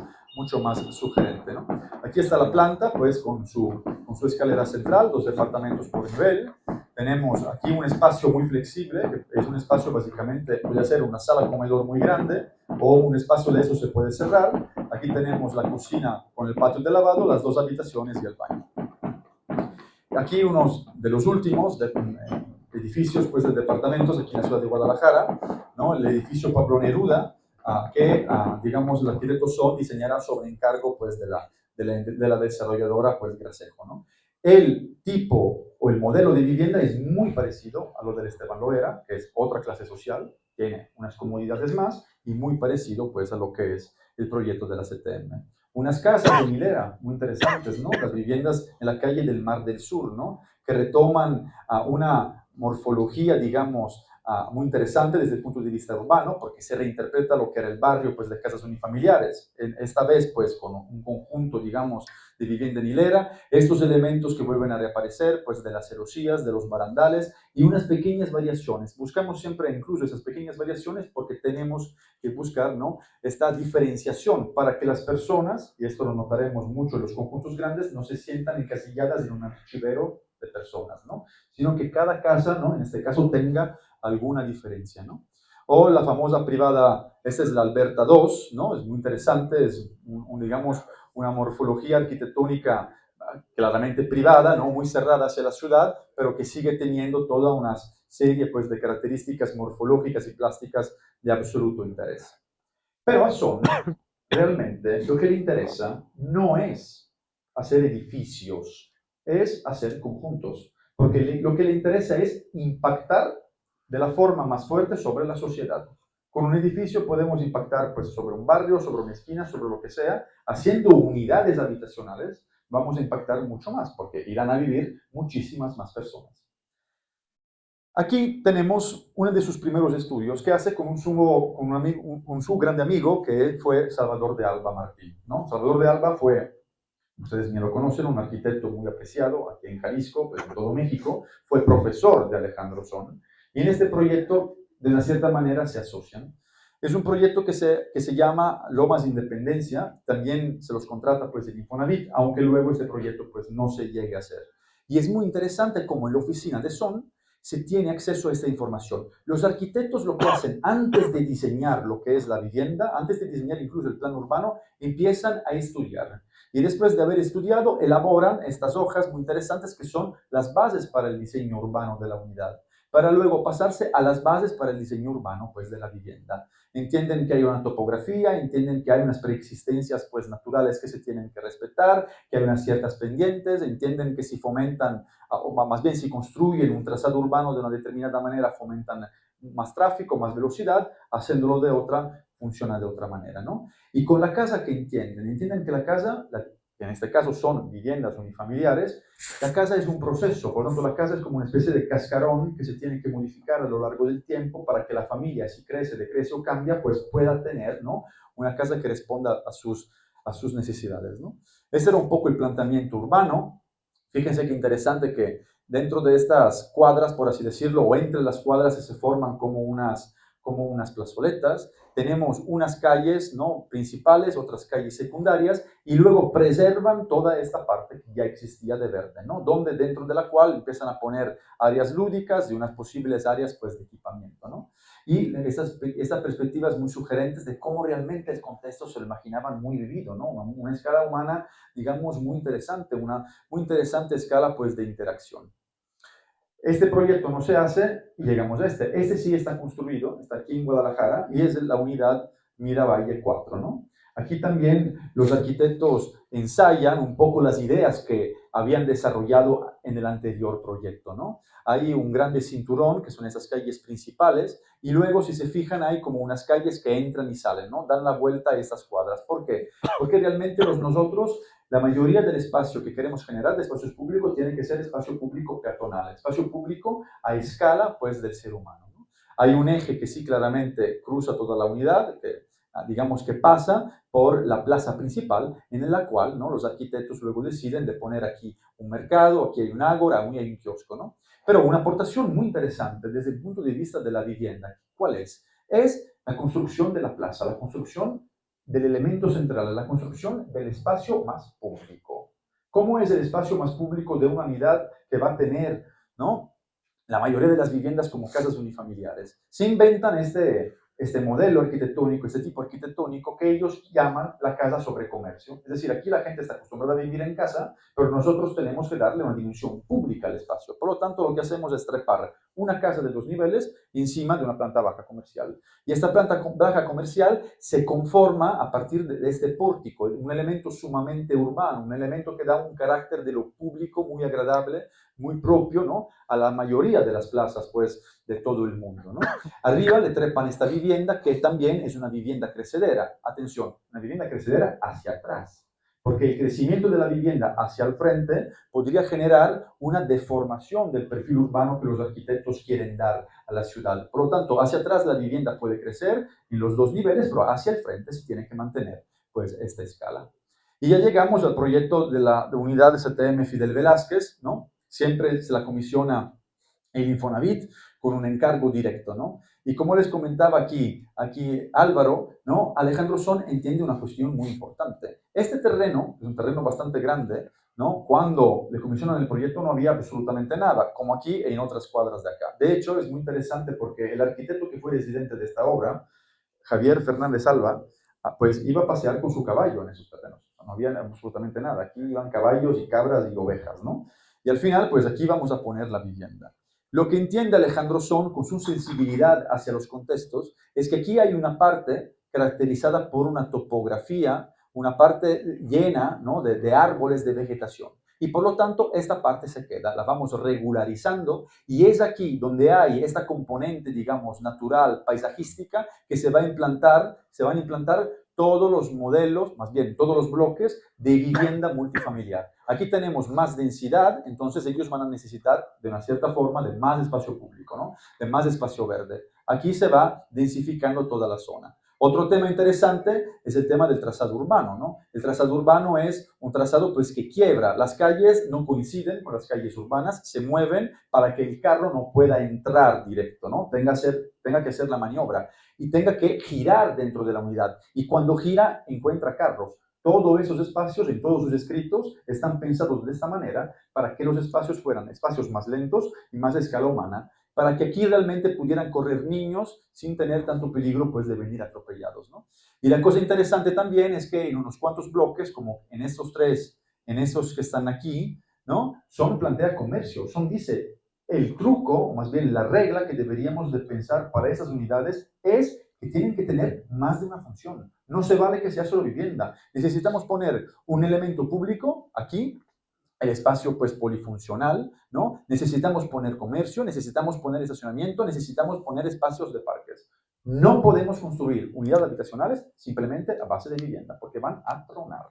sugerente, ¿no? Aquí está la planta, pues con su escalera central, 2 departamentos por nivel. Tenemos aquí un espacio muy flexible, que es un espacio básicamente, puede ser una sala comedor muy grande o un espacio de eso se puede cerrar. Aquí tenemos la cocina con el patio de lavado, las 2 habitaciones y el baño. Aquí unos de los últimos edificios pues, de departamentos aquí en la ciudad de Guadalajara, ¿no? El edificio Pablo Neruda, que, digamos, el arquitecto Son diseñará sobre encargo pues, de la desarrolladora pues, Gracejo, ¿no? El tipo o el modelo de vivienda es muy parecido a lo del Esteban Loera, que es otra clase social, tiene unas comodidades más y muy parecido pues, a lo que es el proyecto de la CTM. Unas casas de hilera muy interesantes, ¿no? Las viviendas en la calle del Mar del Sur, ¿no? Que retoman una morfología, digamos, muy interesante desde el punto de vista urbano, porque se reinterpreta lo que era el barrio pues, de casas unifamiliares, esta vez pues con un conjunto, digamos, de vivienda en hilera, estos elementos que vuelven a reaparecer, pues de las celosías, de los barandales y unas pequeñas variaciones. Buscamos siempre incluso esas pequeñas variaciones porque tenemos que buscar, ¿no? Esta diferenciación para que las personas, y esto lo notaremos mucho en los conjuntos grandes, no se sientan encasilladas en un archivero de personas, ¿no? Sino que cada casa, ¿no? En este caso, tenga alguna diferencia, ¿no? O la famosa privada, esta es la Alberta 2, ¿no? Es muy interesante, es, digamos, una morfología arquitectónica claramente privada, ¿no? Muy cerrada hacia la ciudad, pero que sigue teniendo toda una serie pues, de características morfológicas y plásticas de absoluto interés. Pero a Son, realmente, lo que le interesa no es hacer edificios, es hacer conjuntos, porque lo que le interesa es impactar de la forma más fuerte sobre la sociedad. Con un edificio podemos impactar pues, sobre un barrio, sobre una esquina, sobre lo que sea. Haciendo unidades habitacionales vamos a impactar mucho más, porque irán a vivir muchísimas más personas. Aquí tenemos uno de sus primeros estudios que hace con su grande amigo que fue Salvador de Alba Martín, ¿no? Salvador de Alba fue, ustedes bien lo conocen, un arquitecto muy apreciado aquí en Jalisco, pues en todo México, fue profesor de Alejandro Son, y en este proyecto, de una cierta manera, se asocian. Es un proyecto que se llama Lomas de Independencia, también se los contrata pues el Infonavit, aunque luego este proyecto pues no se llegue a hacer. Y es muy interesante cómo en la oficina de Son se tiene acceso a esta información. Los arquitectos lo que hacen antes de diseñar lo que es la vivienda, antes de diseñar incluso el plan urbano, empiezan a estudiar. Y después de haber estudiado, elaboran estas hojas muy interesantes que son las bases para el diseño urbano de la unidad, para luego pasarse a las bases para el diseño urbano pues, de la vivienda. Entienden que hay una topografía, entienden que hay unas preexistencias pues, naturales que se tienen que respetar, que hay unas ciertas pendientes, entienden que si fomentan, o más bien si construyen un trazado urbano de una determinada manera, fomentan más tráfico, más velocidad, haciéndolo de otra, funciona de otra manera, ¿no? Y con la casa que entienden que la casa, que en este caso son viviendas unifamiliares, la casa es un proceso, por lo tanto la casa es como una especie de cascarón que se tiene que modificar a lo largo del tiempo para que la familia, si crece, decrece o cambia, pues pueda tener, ¿no? Una casa que responda a sus necesidades, ¿no? Este era un poco el planteamiento urbano. Fíjense qué interesante que dentro de estas cuadras, por así decirlo, o entre las cuadras se forman como unas plazoletas. Tenemos unas calles, ¿no? Principales, otras calles secundarias, y luego preservan toda esta parte que ya existía de verde, ¿no? Donde dentro de la cual empiezan a poner áreas lúdicas y unas posibles áreas pues, de equipamiento, ¿no? Y estas perspectivas muy sugerentes de cómo realmente el contexto se lo imaginaban muy vivido, ¿no? Una escala humana, digamos, muy interesante, una muy interesante escala pues, de interacción. Este proyecto no se hace y llegamos a este. Este sí está construido, está aquí en Guadalajara y es la unidad Miravalle 4, ¿no? Aquí también los arquitectos ensayan un poco las ideas que habían desarrollado en el anterior proyecto, ¿no? Hay un grande cinturón, que son esas calles principales, y luego, si se fijan, hay como unas calles que entran y salen, ¿no? Dan la vuelta a estas cuadras. ¿Por qué? Porque realmente nosotros, la mayoría del espacio que queremos generar de espacios públicos tiene que ser espacio público peatonal, espacio público a escala, pues, del ser humano, ¿no? Hay un eje que sí claramente cruza toda la unidad, que digamos que pasa por la plaza principal, en la cual, ¿no?, los arquitectos luego deciden de poner aquí un mercado, aquí hay un ágora, aquí hay un kiosco, ¿no? Pero una aportación muy interesante desde el punto de vista de la vivienda, ¿cuál es? Es la construcción de la plaza, la construcción del elemento central, la construcción del espacio más público. ¿Cómo es el espacio más público de una unidad que va a tener, ¿no?, la mayoría de las viviendas como casas unifamiliares? Se inventan este modelo arquitectónico, este tipo arquitectónico que ellos llaman la casa sobre comercio. Es decir, aquí la gente está acostumbrada a vivir en casa, pero nosotros tenemos que darle una dimensión pública al espacio. Por lo tanto, lo que hacemos es trepar una casa de 2 niveles encima de una planta baja comercial. Y esta planta baja comercial se conforma a partir de este pórtico, un elemento sumamente urbano, un elemento que da un carácter de lo público muy agradable, muy propio, ¿no?, a la mayoría de las plazas, pues, de todo el mundo, ¿no? Arriba le trepan esta vivienda que también es una vivienda crecedera. Atención, una vivienda crecedera hacia atrás, porque el crecimiento de la vivienda hacia el frente podría generar una deformación del perfil urbano que los arquitectos quieren dar a la ciudad. Por lo tanto, hacia atrás la vivienda puede crecer en los 2 niveles, pero hacia el frente se tiene que mantener, pues, esta escala. Y ya llegamos al proyecto de la unidad de CTM Fidel Velázquez, ¿no? Siempre se la comisiona el Infonavit con un encargo directo, ¿no? Y como les comentaba aquí Álvaro, ¿no?, Alejandro Son entiende una cuestión muy importante. Este terreno es un terreno bastante grande, ¿no? Cuando le comisionan el proyecto no había absolutamente nada, como aquí e en otras cuadras de acá. De hecho, es muy interesante porque el arquitecto que fue residente de esta obra, Javier Fernández Alba, pues iba a pasear con su caballo en esos terrenos. No había absolutamente nada. Aquí iban caballos y cabras y ovejas, ¿no? Y al final, pues aquí vamos a poner la vivienda. Lo que entiende Alejandro Son con su sensibilidad hacia los contextos es que aquí hay una parte caracterizada por una topografía, una parte llena, ¿no?, de árboles, de vegetación. Y por lo tanto, esta parte se queda, la vamos regularizando y es aquí donde hay esta componente, digamos, natural, paisajística, que se van a implantar todos los modelos, más bien todos los bloques de vivienda multifamiliar. Aquí tenemos más densidad, entonces ellos van a necesitar de una cierta forma de más espacio público, ¿no?, de más espacio verde. Aquí se va densificando toda la zona. Otro tema interesante es el tema del trazado urbano, ¿no? El trazado urbano es un trazado, pues, que quiebra. Las calles no coinciden con las calles urbanas, se mueven para que el carro no pueda entrar directo, ¿no? Tenga que hacer la maniobra y tenga que girar dentro de la unidad. Y cuando gira, encuentra carros. Todos esos espacios, en todos sus escritos, están pensados de esta manera para que los espacios fueran espacios más lentos y más a escala humana, para que aquí realmente pudieran correr niños sin tener tanto peligro, pues, de venir atropellados, ¿no? Y la cosa interesante también es que en unos cuantos bloques, como en estos 3, en esos que están aquí, ¿no?, Son plantea comercio. Son dice, el truco, o más bien la regla que deberíamos de pensar para esas unidades es que tienen que tener más de una función. No se vale que sea solo vivienda. Necesitamos poner un elemento público aquí, el espacio, pues, polifuncional, ¿no? Necesitamos poner comercio, necesitamos poner estacionamiento, necesitamos poner espacios de parques. No podemos construir unidades habitacionales simplemente a base de vivienda, porque van a tronar.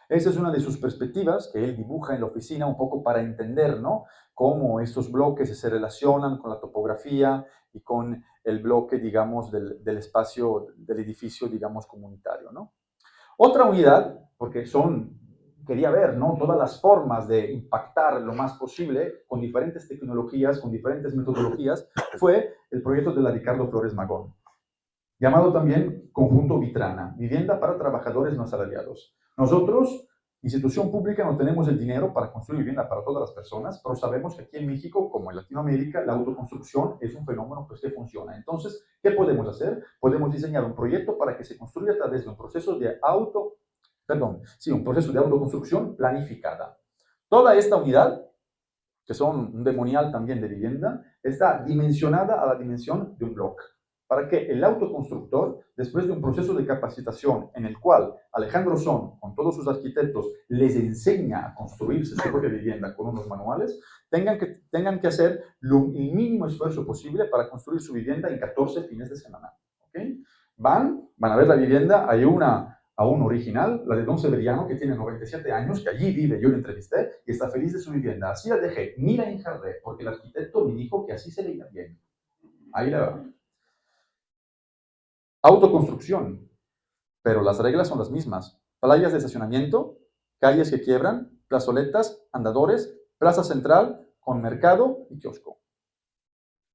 Esa es una de sus perspectivas que él dibuja en la oficina un poco para entender, ¿no?, cómo estos bloques se relacionan con la topografía y con el bloque, digamos, del espacio, del edificio, digamos, comunitario, ¿no? Otra unidad, porque quería ver, ¿no?, todas las formas de impactar lo más posible con diferentes tecnologías, con diferentes metodologías, fue el proyecto de la Ricardo Flores Magón, llamado también Conjunto Vitrana, vivienda para trabajadores no asalariados. Nosotros, institución pública, no tenemos el dinero para construir vivienda para todas las personas, pero sabemos que aquí en México, como en Latinoamérica, la autoconstrucción es un fenómeno, pues, que funciona. Entonces, ¿qué podemos hacer? Podemos diseñar un proyecto para que se construya a través de un proceso de autoconstrucción planificada. Toda esta unidad, que son un demonial también de vivienda, está dimensionada a la dimensión de un bloque, para que el autoconstructor, después de un proceso de capacitación en el cual Alejandro Son, con todos sus arquitectos, les enseña a construirse su propia vivienda con unos manuales, tengan que hacer el mínimo esfuerzo posible para construir su vivienda en 14 fines de semana. ¿Okay? Van a ver la vivienda, hay aún original, la de Don Severiano, que tiene 97 años, que allí vive, yo le entrevisté, y está feliz de su vivienda. Así la dejé, mira en jardín, porque el arquitecto me dijo que así se veía bien. Ahí le va. Autoconstrucción, pero las reglas son las mismas. Playas de estacionamiento, calles que quiebran, plazoletas, andadores, plaza central con mercado y kiosco.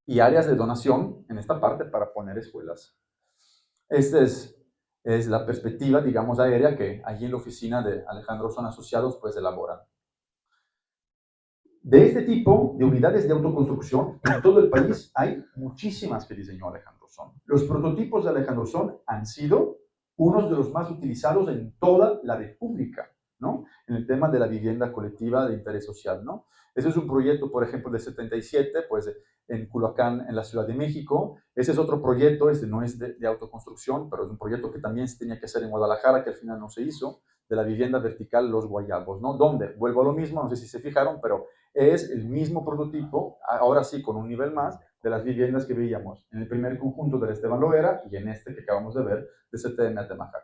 Y áreas de donación en esta parte para poner escuelas. Esta es la perspectiva, digamos, aérea que allí en la oficina de Alejandro Son Asociados pues elaboran. De este tipo de unidades de autoconstrucción, en todo el país hay muchísimas que diseñó Alejandro Son. Los prototipos de Alejandro Son han sido unos de los más utilizados en toda la República, ¿no? En el tema de la vivienda colectiva de interés social, ¿no? Ese es un proyecto, por ejemplo, de 77, pues en Culhuacán, en la Ciudad de México. Ese es otro proyecto, este no es de autoconstrucción, pero es un proyecto que también se tenía que hacer en Guadalajara, que al final no se hizo, de la vivienda vertical Los Guayabos, ¿no? Donde, vuelvo a lo mismo, no sé si se fijaron, pero es el mismo prototipo, ahora sí con un nivel más, de las viviendas que veíamos en el primer conjunto del Esteban Loera y en este que acabamos de ver de CTM Atemajac.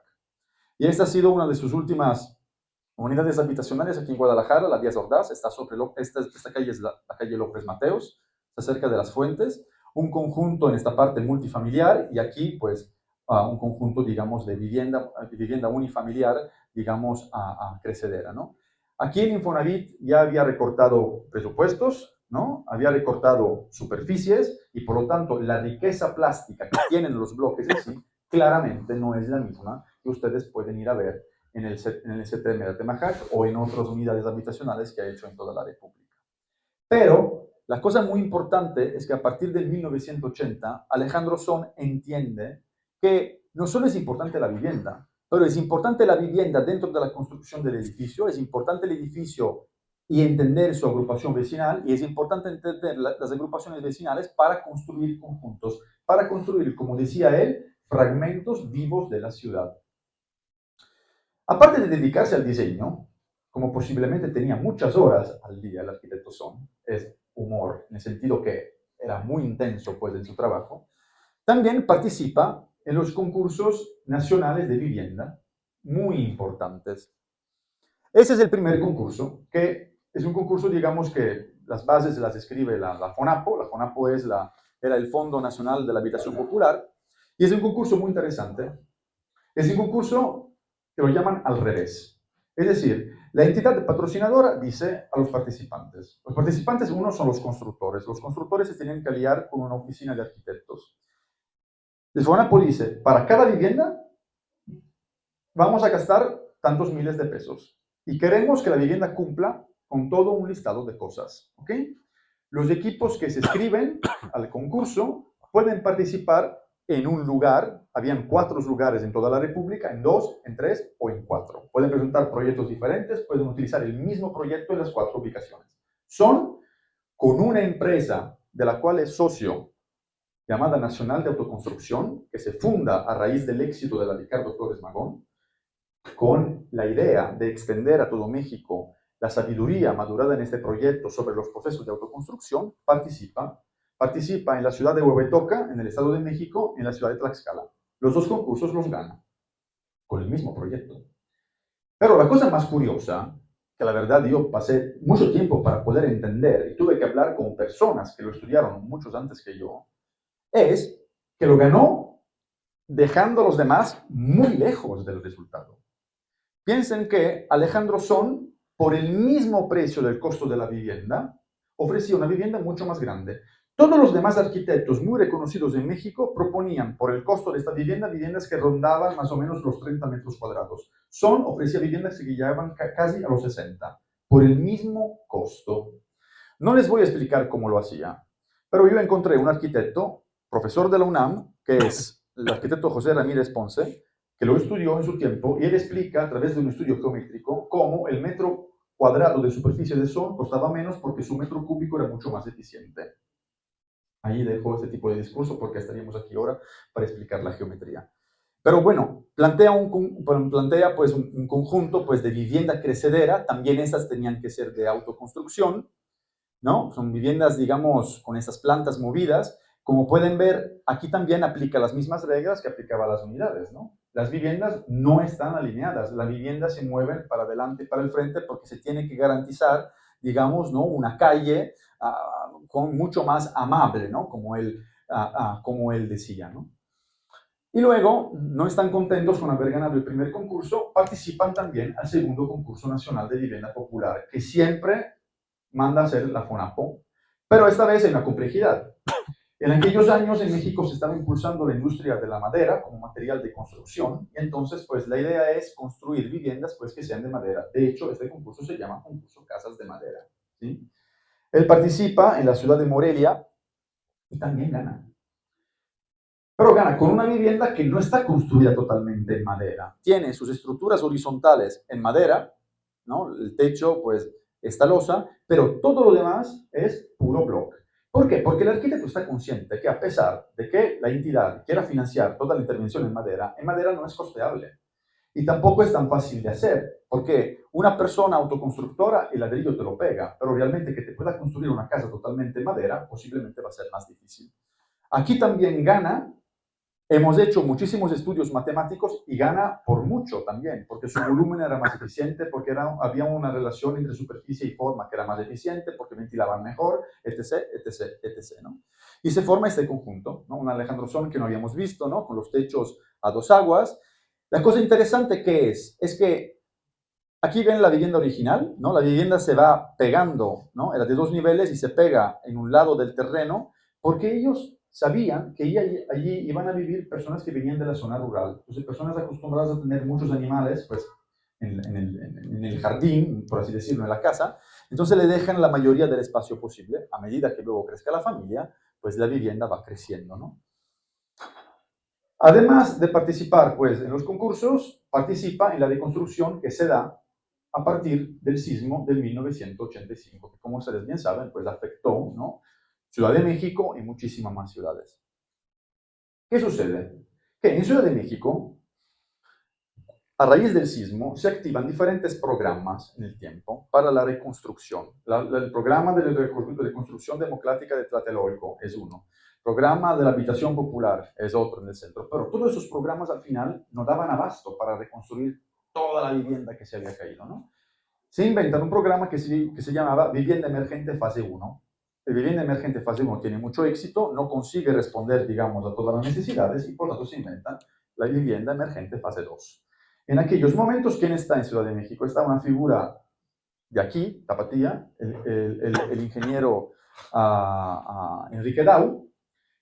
Y esta ha sido una de sus últimas unidades habitacionales aquí en Guadalajara, la Díaz Ordaz. Está sobre esta calle es la calle López Mateos, está cerca de las Fuentes. Un conjunto en esta parte multifamiliar y aquí pues un conjunto, digamos, de vivienda unifamiliar, digamos, crecedera, ¿no? Aquí el Infonavit ya había recortado presupuestos, ¿no? Había recortado superficies y por lo tanto la riqueza plástica que tienen los bloques en sí claramente no es la misma que ustedes pueden ir a ver en el CTM de Atemajac o en otras unidades habitacionales que ha hecho en toda la República. Pero la cosa muy importante es que a partir del 1980 Alejandro Son entiende que no solo es importante la vivienda, pero es importante la vivienda dentro de la construcción del edificio, es importante el edificio y entender su agrupación vecinal, y es importante entender las agrupaciones vecinales para construir conjuntos, para construir, como decía él, fragmentos vivos de la ciudad. Aparte de dedicarse al diseño, como posiblemente tenía muchas horas al día el arquitecto Son, es humor, en el sentido que era muy intenso pues en su trabajo, también participa en los concursos nacionales de vivienda, muy importantes. Ese es el primer concurso, que es un concurso, digamos, que las bases las escribe la FONAPO. La FONAPO era el Fondo Nacional de la Habitación Popular, y es un concurso muy interesante. Es un concurso que lo llaman al revés. Es decir, la entidad patrocinadora dice a los participantes, unos son los constructores se tienen que aliar con una oficina de arquitectos. El FONAPO dice, para cada vivienda vamos a gastar tantos miles de pesos y queremos que la vivienda cumpla con todo un listado de cosas, ¿ok? Los equipos que se inscriben al concurso pueden participar en un lugar, habían 4 lugares en toda la República, en 2, en 3 o en 4. Pueden presentar proyectos diferentes, pueden utilizar el mismo proyecto en las 4 ubicaciones. Son con una empresa de la cual es socio, llamada Nacional de Autoconstrucción, que se funda a raíz del éxito de la Ricardo Flores Magón, con la idea de extender a todo México la sabiduría madurada en este proyecto sobre los procesos de autoconstrucción, participa en la ciudad de Huehuetoca, en el Estado de México, en la ciudad de Tlaxcala. Los 2 concursos los gana, con el mismo proyecto. Pero la cosa más curiosa, que la verdad yo pasé mucho tiempo para poder entender, y tuve que hablar con personas que lo estudiaron muchos antes que yo, es que lo ganó dejando a los demás muy lejos del resultado. Piensen que Alejandro Son, por el mismo precio del costo de la vivienda, ofrecía una vivienda mucho más grande. Todos los demás arquitectos muy reconocidos en México proponían por el costo de esta vivienda viviendas que rondaban más o menos los 30 metros cuadrados. Son ofrecía viviendas que llegaban casi a los 60, por el mismo costo. No les voy a explicar cómo lo hacía, pero yo encontré un arquitecto, profesor de la UNAM, que es el arquitecto José Ramírez Ponce, que lo estudió en su tiempo, y él explica a través de un estudio geométrico cómo el metro cuadrado de superficie de Son costaba menos porque su metro cúbico era mucho más eficiente. Ahí dejo este tipo de discurso porque estaríamos aquí ahora para explicar la geometría. Pero bueno, plantea pues un conjunto pues, de vivienda crecedera, también estas tenían que ser de autoconstrucción, ¿no? Son viviendas, digamos, con estas plantas movidas. Como pueden ver, aquí también aplica las mismas reglas que aplicaba a las unidades, ¿no? Las viviendas no están alineadas, las viviendas se mueven para adelante y para el frente porque se tiene que garantizar, digamos, ¿no? Una calle con mucho más amable, ¿no? Como como él decía, ¿no? Y luego, no están contentos con haber ganado el primer concurso, participan también al segundo concurso nacional de vivienda popular, que siempre manda a hacer la FONAPO, pero esta vez hay una complejidad. En aquellos años en México se estaba impulsando la industria de la madera como material de construcción, y entonces pues la idea es construir viviendas pues que sean de madera. De hecho, este concurso se llama concurso Casas de Madera, ¿sí? Él participa en la ciudad de Morelia y también gana. Pero gana con una vivienda que no está construida totalmente en madera. Tiene sus estructuras horizontales en madera, ¿no? El techo, pues, está losa, pero todo lo demás es puro bloque. ¿Por qué? Porque el arquitecto está consciente que a pesar de que la entidad quiera financiar toda la intervención en madera no es costeable. Y tampoco es tan fácil de hacer, porque una persona autoconstructora el ladrillo te lo pega, pero realmente que te pueda construir una casa totalmente en madera posiblemente va a ser más difícil. Aquí también gana. Hemos hecho muchísimos estudios matemáticos y gana por mucho también, porque su volumen era más eficiente, porque había una relación entre superficie y forma que era más eficiente, porque ventilaban mejor, etc., etc., etc., ¿no? Y se forma este conjunto, ¿no? Un Alejandro Son que no habíamos visto, ¿no? Con los techos a dos aguas. La cosa interesante que es que aquí ven la vivienda original, ¿no? La vivienda se va pegando, ¿no? Era de 2 niveles y se pega en un lado del terreno, porque ellos sabían que allí iban a vivir personas que venían de la zona rural. Entonces, personas acostumbradas a tener muchos animales, pues, en el jardín, por así decirlo, en la casa. Entonces, le dejan la mayoría del espacio posible. A medida que luego crezca la familia, pues, la vivienda va creciendo, ¿no? Además de participar, pues, en los concursos, participa en la reconstrucción que se da a partir del sismo de 1985, que como ustedes bien saben, pues afectó, ¿no? Ciudad de México y muchísimas más ciudades. ¿Qué sucede? Que en Ciudad de México, a raíz del sismo, se activan diferentes programas en el tiempo para la reconstrucción. El programa de reconstrucción democrática de Tlatelolco es uno. Programa de la habitación popular es otro en el centro. Pero todos esos programas al final no daban abasto para reconstruir toda la vivienda que se había caído, ¿no? Se inventan un programa que se llamaba Vivienda Emergente Fase 1. El Vivienda Emergente Fase 1 tiene mucho éxito, no consigue responder, digamos, a todas las necesidades y por lo tanto se inventa la Vivienda Emergente Fase 2. En aquellos momentos, ¿quién está en Ciudad de México? Está una figura de aquí, Tapatía, el ingeniero Enrique Dau,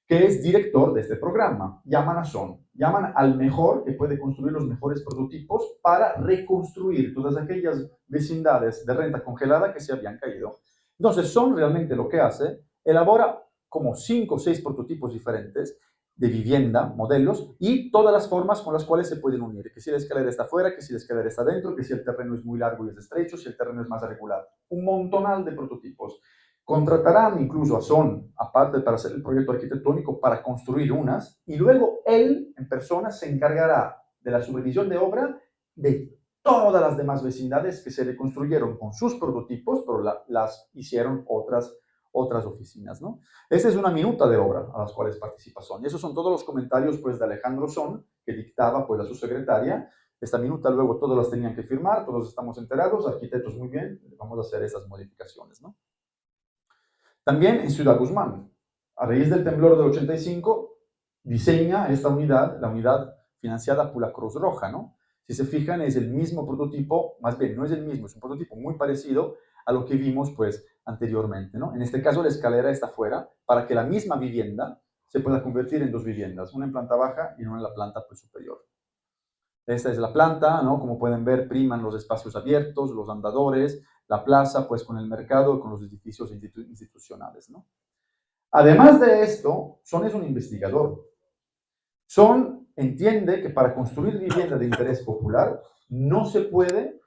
que es director de este programa. Llaman al mejor que puede construir los mejores prototipos para reconstruir todas aquellas vecindades de renta congelada que se habían caído. Entonces, Son realmente lo que hace, elabora como 5 o 6 prototipos diferentes de vivienda, modelos, y todas las formas con las cuales se pueden unir. Que si la escalera está afuera, que si la escalera está dentro, que si el terreno es muy largo y es estrecho, si el terreno es más irregular. Un montonal de prototipos. Contratarán incluso a Son, aparte para hacer el proyecto arquitectónico, para construir unas, y luego él, en persona, se encargará de la supervisión de obra de todas las demás vecindades que se reconstruyeron con sus prototipos, pero las hicieron otras oficinas, ¿no? Esta es una minuta de obra a las cuales participa Son. Y esos son todos los comentarios, pues, de Alejandro Son, que dictaba, pues, a su secretaria. Esta minuta luego todos las tenían que firmar, todos estamos enterados, arquitectos muy bien, vamos a hacer esas modificaciones, ¿no? También en Ciudad Guzmán, a raíz del temblor del 85, diseña esta unidad, la unidad financiada por la Cruz Roja, ¿no? Si se fijan, es el mismo prototipo, más bien, no es el mismo, es un prototipo muy parecido a lo que vimos, pues, anteriormente, ¿no? En este caso, la escalera está fuera para que la misma vivienda se pueda convertir en 2 viviendas, una en planta baja y una en la planta, pues, superior. Esta es la planta, ¿no? Como pueden ver, priman los espacios abiertos, los andadores, la plaza, pues, con el mercado, con los edificios institucionales, ¿no? Además de esto, Son es un investigador. Son entiende que para construir vivienda de interés popular no se puede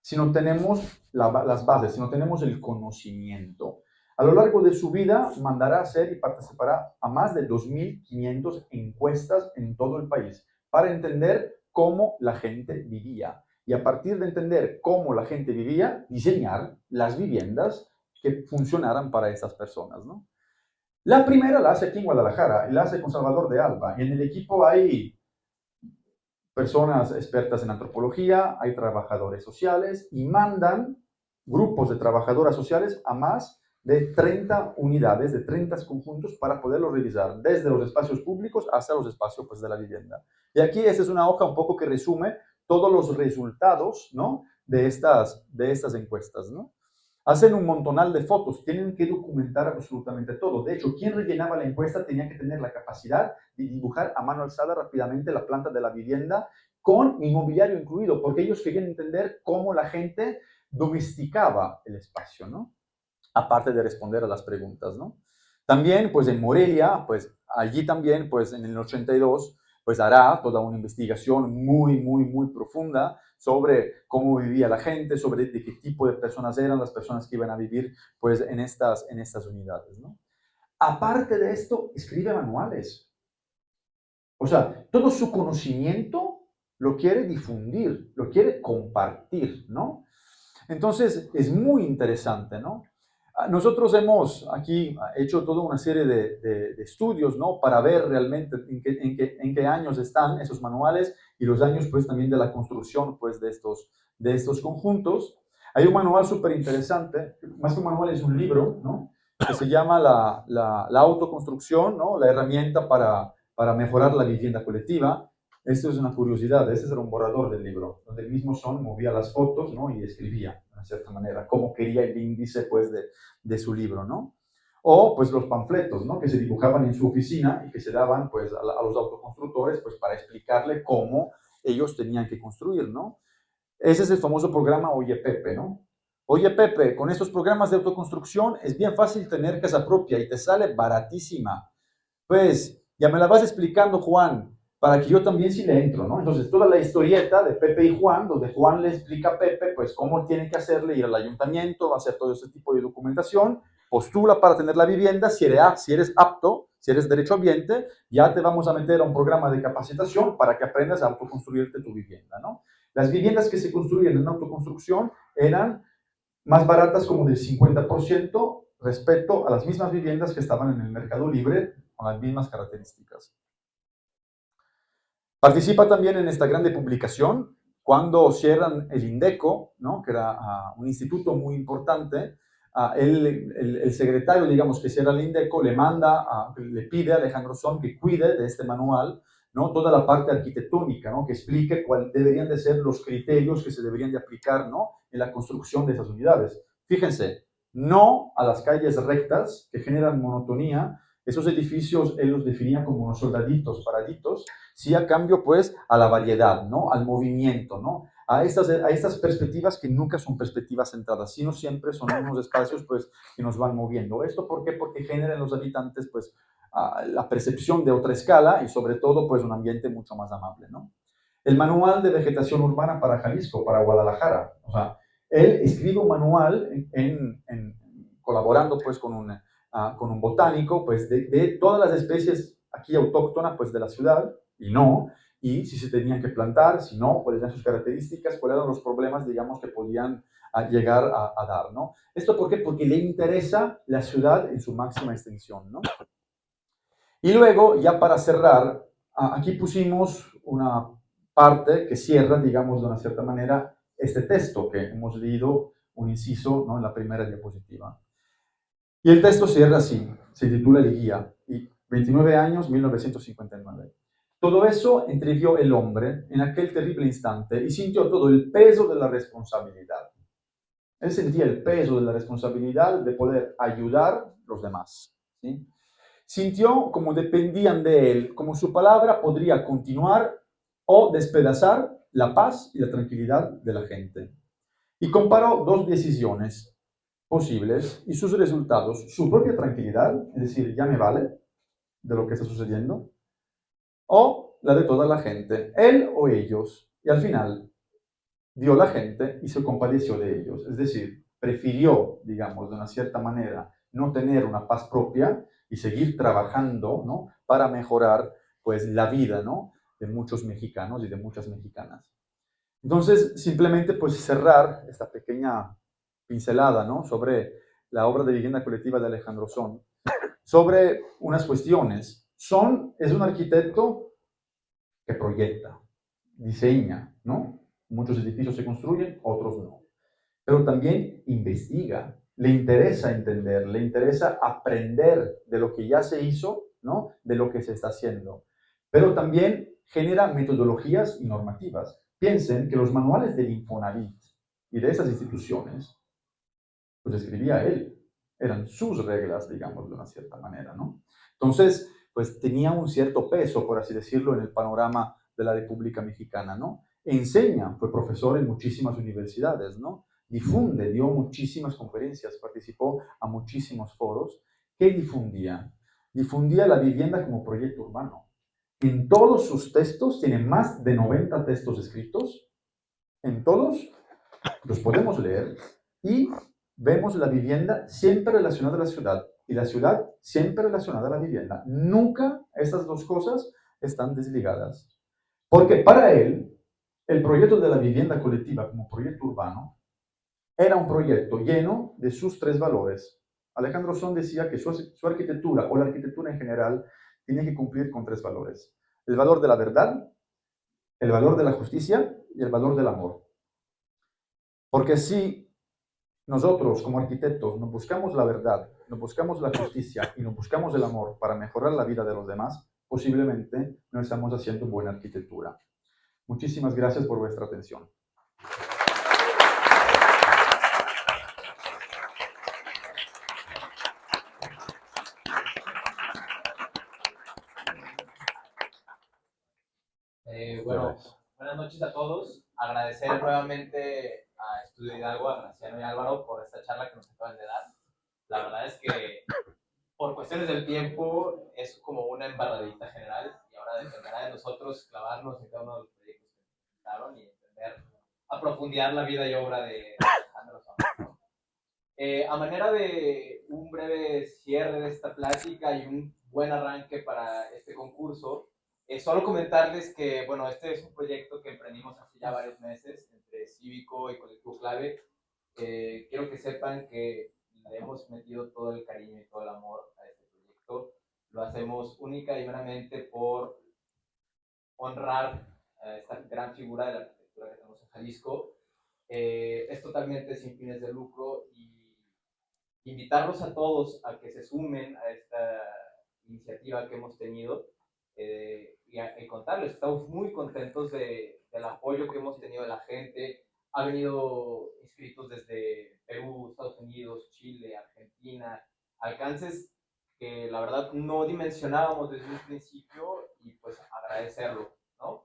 si no tenemos las bases, si no tenemos el conocimiento. A lo largo de su vida mandará a hacer y participará a más de 2.500 encuestas en todo el país para entender cómo la gente vivía. Y a partir de entender cómo la gente vivía, diseñar las viviendas que funcionaran para estas personas, ¿no? La primera la hace aquí en Guadalajara, la hace con Salvador de Alba. Y en el equipo hay personas expertas en antropología, hay trabajadores sociales y mandan grupos de trabajadoras sociales a más de 30 unidades, de 30 conjuntos para poderlos revisar, desde los espacios públicos hasta los espacios pues, de la vivienda. Y aquí esta es una hoja un poco que resume todos los resultados, ¿no?, de estas encuestas, ¿no? Hacen un montonal de fotos, tienen que documentar absolutamente todo. De hecho, quien rellenaba la encuesta tenía que tener la capacidad de dibujar a mano alzada rápidamente la planta de la vivienda con inmobiliario incluido, porque ellos querían entender cómo la gente domesticaba el espacio, ¿no? Aparte de responder a las preguntas, ¿no? También, pues en Morelia, pues allí también, pues en el 82, pues hará toda una investigación muy profunda sobre cómo vivía la gente, sobre de qué tipo de personas eran las personas que iban a vivir, pues en estas unidades, ¿no? Aparte de esto, escribe manuales. O sea, todo su conocimiento lo quiere difundir, lo quiere compartir, ¿no? Entonces, es muy interesante, ¿no? Nosotros hemos aquí hecho toda una serie de estudios, ¿no?, para ver realmente en qué años están esos manuales y los años, pues, también de la construcción, pues, de estos conjuntos. Hay un manual súper interesante, más que un manual es un libro, ¿no?, que se llama la autoconstrucción, ¿no?, la herramienta para mejorar la vivienda colectiva. Esto es una curiosidad, este era un borrador del libro, donde el mismo Son movía las fotos, ¿no?, y escribía, de una cierta manera, cómo quería el índice, pues, de su libro, ¿no? O, pues, los panfletos, ¿no?, que se dibujaban en su oficina y que se daban, pues, a los autoconstructores, pues, para explicarle cómo ellos tenían que construir, ¿no? Ese es el famoso programa Oye Pepe, ¿no? Oye Pepe, con estos programas de autoconstrucción es bien fácil tener casa propia y te sale baratísima. Pues, ya me la vas explicando, Juan, para que yo también sí le entro, ¿no? Entonces, toda la historieta de Pepe y Juan, donde Juan le explica a Pepe, pues, cómo tiene que hacerle, ir al ayuntamiento, hacer todo ese tipo de documentación, postula para tener la vivienda, si eres apto, si eres derechohabiente, ya te vamos a meter a un programa de capacitación para que aprendas a autoconstruirte tu vivienda, ¿no? Las viviendas que se construyen en autoconstrucción eran más baratas como del 50% respecto a las mismas viviendas que estaban en el mercado libre con las mismas características. Participa también en esta grande publicación cuando cierran el INDECO, ¿no?, que era un instituto muy importante. El secretario, digamos, que cierra el INDECO le pide a Alejandro Son que cuide de este manual, ¿no?, toda la parte arquitectónica, ¿no?, que explique cuáles deberían de ser los criterios que se deberían de aplicar, ¿no?, en la construcción de esas unidades. Fíjense, no a las calles rectas que generan monotonía. Esos edificios él los definía como unos soldaditos paraditos, sí a cambio, pues, a la variedad, ¿no?, al movimiento, ¿no?, a estas perspectivas que nunca son perspectivas centradas, sino siempre son unos espacios, pues, que nos van moviendo. ¿Esto por qué? Porque generan en los habitantes, pues, la percepción de otra escala y, sobre todo, pues, un ambiente mucho más amable, ¿no? El manual de vegetación urbana para Jalisco, para Guadalajara. O sea, él escribe un manual colaborando, pues, con un botánico, pues, de todas las especies aquí autóctonas, pues, de la ciudad, y si se tenían que plantar, si no, cuáles eran sus características, cuáles eran los problemas, digamos, que podían llegar a dar, ¿no? ¿Esto por qué? Porque le interesa la ciudad en su máxima extensión, ¿no? Y luego, ya para cerrar, aquí pusimos una parte que cierra, digamos, de una cierta manera, este texto que hemos leído, un inciso, ¿no?, en la primera diapositiva. Y el texto cierra así, se titula El Guía, y 29 años, 1959. Todo eso entrevió el hombre en aquel terrible instante y sintió todo el peso de la responsabilidad. Él sentía el peso de la responsabilidad de poder ayudar a los demás, ¿sí? Sintió como dependían de él, como su palabra podría continuar o despedazar la paz y la tranquilidad de la gente. Y comparó dos decisiones posibles y sus resultados: su propia tranquilidad, es decir, ya me vale de lo que está sucediendo, o la de toda la gente, él o ellos. Y al final vio la gente y se compadeció de ellos, es decir, prefirió, digamos, de una cierta manera, no tener una paz propia y seguir trabajando, ¿no?, para mejorar, pues, la vida, ¿no?, de muchos mexicanos y de muchas mexicanas. Entonces, simplemente, pues, cerrar esta pequeña pincelada, ¿no?, sobre la obra de vivienda colectiva de Alejandro Son, sobre unas cuestiones. Son es un arquitecto que proyecta, diseña, ¿no? Muchos edificios se construyen, otros no. Pero también investiga, le interesa entender, le interesa aprender de lo que ya se hizo, ¿no? De lo que se está haciendo. Pero también genera metodologías y normativas. Piensen que los manuales del Infonavit y de esas instituciones, los escribía él. Eran sus reglas, digamos, de una cierta manera, ¿no? Entonces, pues tenía un cierto peso, por así decirlo, en el panorama de la República Mexicana, ¿no? Enseña, fue profesor en muchísimas universidades, ¿no? Difunde, dio muchísimas conferencias, participó a muchísimos foros. ¿Qué difundía? Difundía la vivienda como proyecto urbano. En todos sus textos, tiene más de 90 textos escritos, en todos los podemos leer y vemos la vivienda siempre relacionada a la ciudad y la ciudad siempre relacionada a la vivienda. Nunca esas dos cosas están desligadas. Porque para él, el proyecto de la vivienda colectiva como proyecto urbano era un proyecto lleno de sus tres valores. Alejandro Son decía que su arquitectura o la arquitectura en general tiene que cumplir con tres valores. El valor de la verdad, el valor de la justicia y el valor del amor. Porque si nosotros como arquitectos nos buscamos la verdad, nos buscamos la justicia y nos buscamos el amor para mejorar la vida de los demás, posiblemente no estamos haciendo buena arquitectura. Muchísimas gracias por vuestra atención. Bueno, buenas noches a todos. Agradecer nuevamente a Estudio Hidalgo, a Graciano y Álvaro por esta charla que nos acaban de dar. La verdad es que por cuestiones del tiempo es como una embarradita general y ahora dependerá de nosotros clavarnos en cada uno de los proyectos que presentaron y entender a profundidad la vida y obra de Alejandro Son. A manera de un breve cierre de esta plática y un buen arranque para este concurso, solo comentarles que, bueno, este es un proyecto que emprendimos hace ya varios meses entre Cívico y Colectivo Clave. Quiero que sepan que le hemos metido todo el cariño y todo el amor a este proyecto. Lo hacemos única y meramente por honrar a esta gran figura de la arquitectura que tenemos en Jalisco. Es totalmente sin fines de lucro y invitarlos a todos a que se sumen a esta iniciativa que hemos tenido y contarles, estamos muy contentos del apoyo que hemos tenido de la gente. Ha venido inscritos desde Perú, Estados Unidos, Chile, Argentina, alcances que la verdad no dimensionábamos desde un principio y pues agradecerlo, ¿no?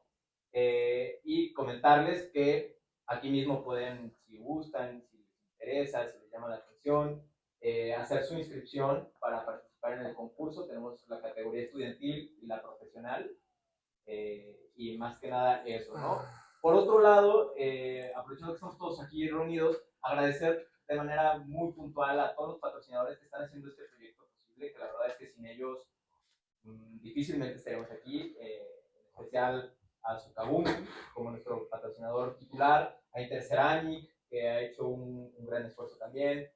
Y comentarles que aquí mismo pueden, si gustan, si les interesa, si les llama la atención, hacer su inscripción para participar en el concurso. Tenemos la categoría estudiantil y la profesional, y más que nada eso, ¿no? Por otro lado, aprovechando que estamos todos aquí reunidos, agradecer de manera muy puntual a todos los patrocinadores que están haciendo este proyecto posible, que la verdad es que sin ellos difícilmente estaríamos aquí, en especial a Sucabum como nuestro patrocinador titular, a Interceramic, que ha hecho un gran esfuerzo también,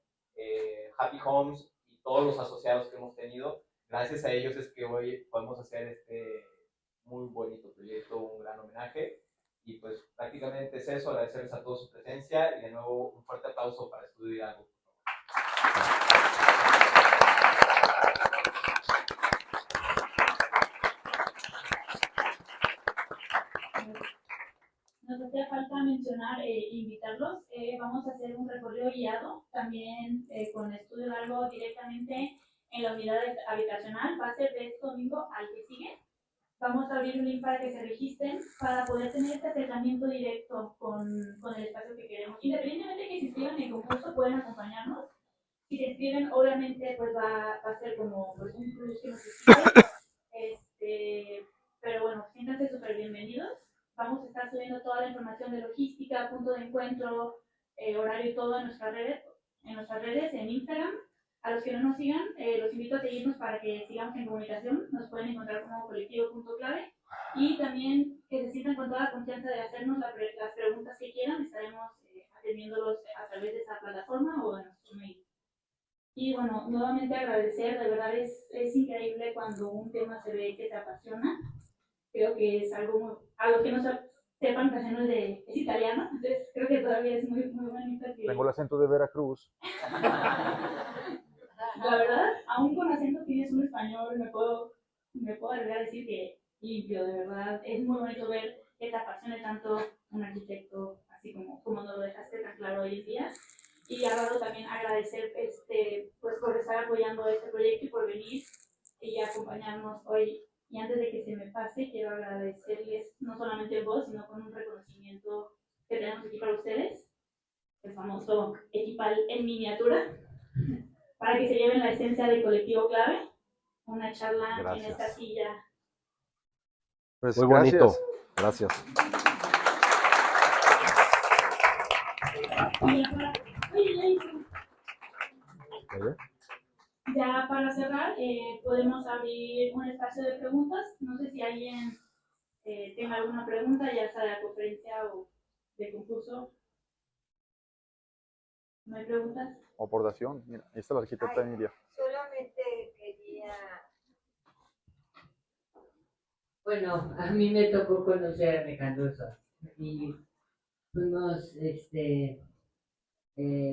Happy Homes y todos los asociados que hemos tenido. Gracias a ellos es que hoy podemos hacer este muy bonito proyecto, un gran homenaje. Y pues prácticamente es eso, agradecerles a todos su presencia y de nuevo un fuerte aplauso para Estudio Hidalgo. Nos hacía falta mencionar invitarlos. Vamos a hacer un recorrido guiado también con Estudio Hidalgo directamente en la unidad habitacional. Va a ser de este domingo al que sigue. Vamos a abrir un link para que se registren para poder tener este acercamiento directo con el espacio que queremos. Independientemente de que se inscriban en el concurso, pueden acompañarnos. Si se inscriben, obviamente, pues va a ser como pues, un plus que nos pero bueno, siéntanse súper bienvenidos. Vamos a estar subiendo toda la información de logística, punto de encuentro, horario y todo en nuestras redes, en Instagram. A los que no nos sigan, los invito a seguirnos para que sigamos en comunicación. Nos pueden encontrar como colectivo.clave y también que se sientan con toda la confianza de hacernos las preguntas que quieran. Estaremos atendiéndolos a través de esa plataforma o de nuestro mail. Y bueno, nuevamente agradecer, de verdad es increíble cuando un tema se ve que te apasiona. Creo que es algo que nos sepan que no es italiano, entonces creo que todavía es muy, muy bonito que... Tengo el acento de Veracruz. La verdad, aún con acento tienes un español, me puedo arriesgar a decir que limpio, de verdad. Es muy bonito ver que te apasione tanto un arquitecto, así como nos lo dejaste tan claro hoy en día. Y Álvaro, también agradecer pues, por estar apoyando este proyecto y por venir y acompañarnos hoy. Y antes de que se me pase, quiero agradecerles no solamente vos, sino con un reconocimiento que tenemos aquí para ustedes, el famoso Equipal en miniatura, para que se lleven la esencia del colectivo clave, una charla Gracias. en esta silla. Pues Muy gracias. bonito. Gracias. Ya para cerrar, podemos abrir un espacio de preguntas. No sé si alguien tenga alguna pregunta, ya sea de la conferencia o de concurso. ¿No hay preguntas? O por dación. Mira, ahí está la arquitecta Emilia. Solamente quería, bueno, a mí me tocó conocer a Alejandro Sanz y fuimos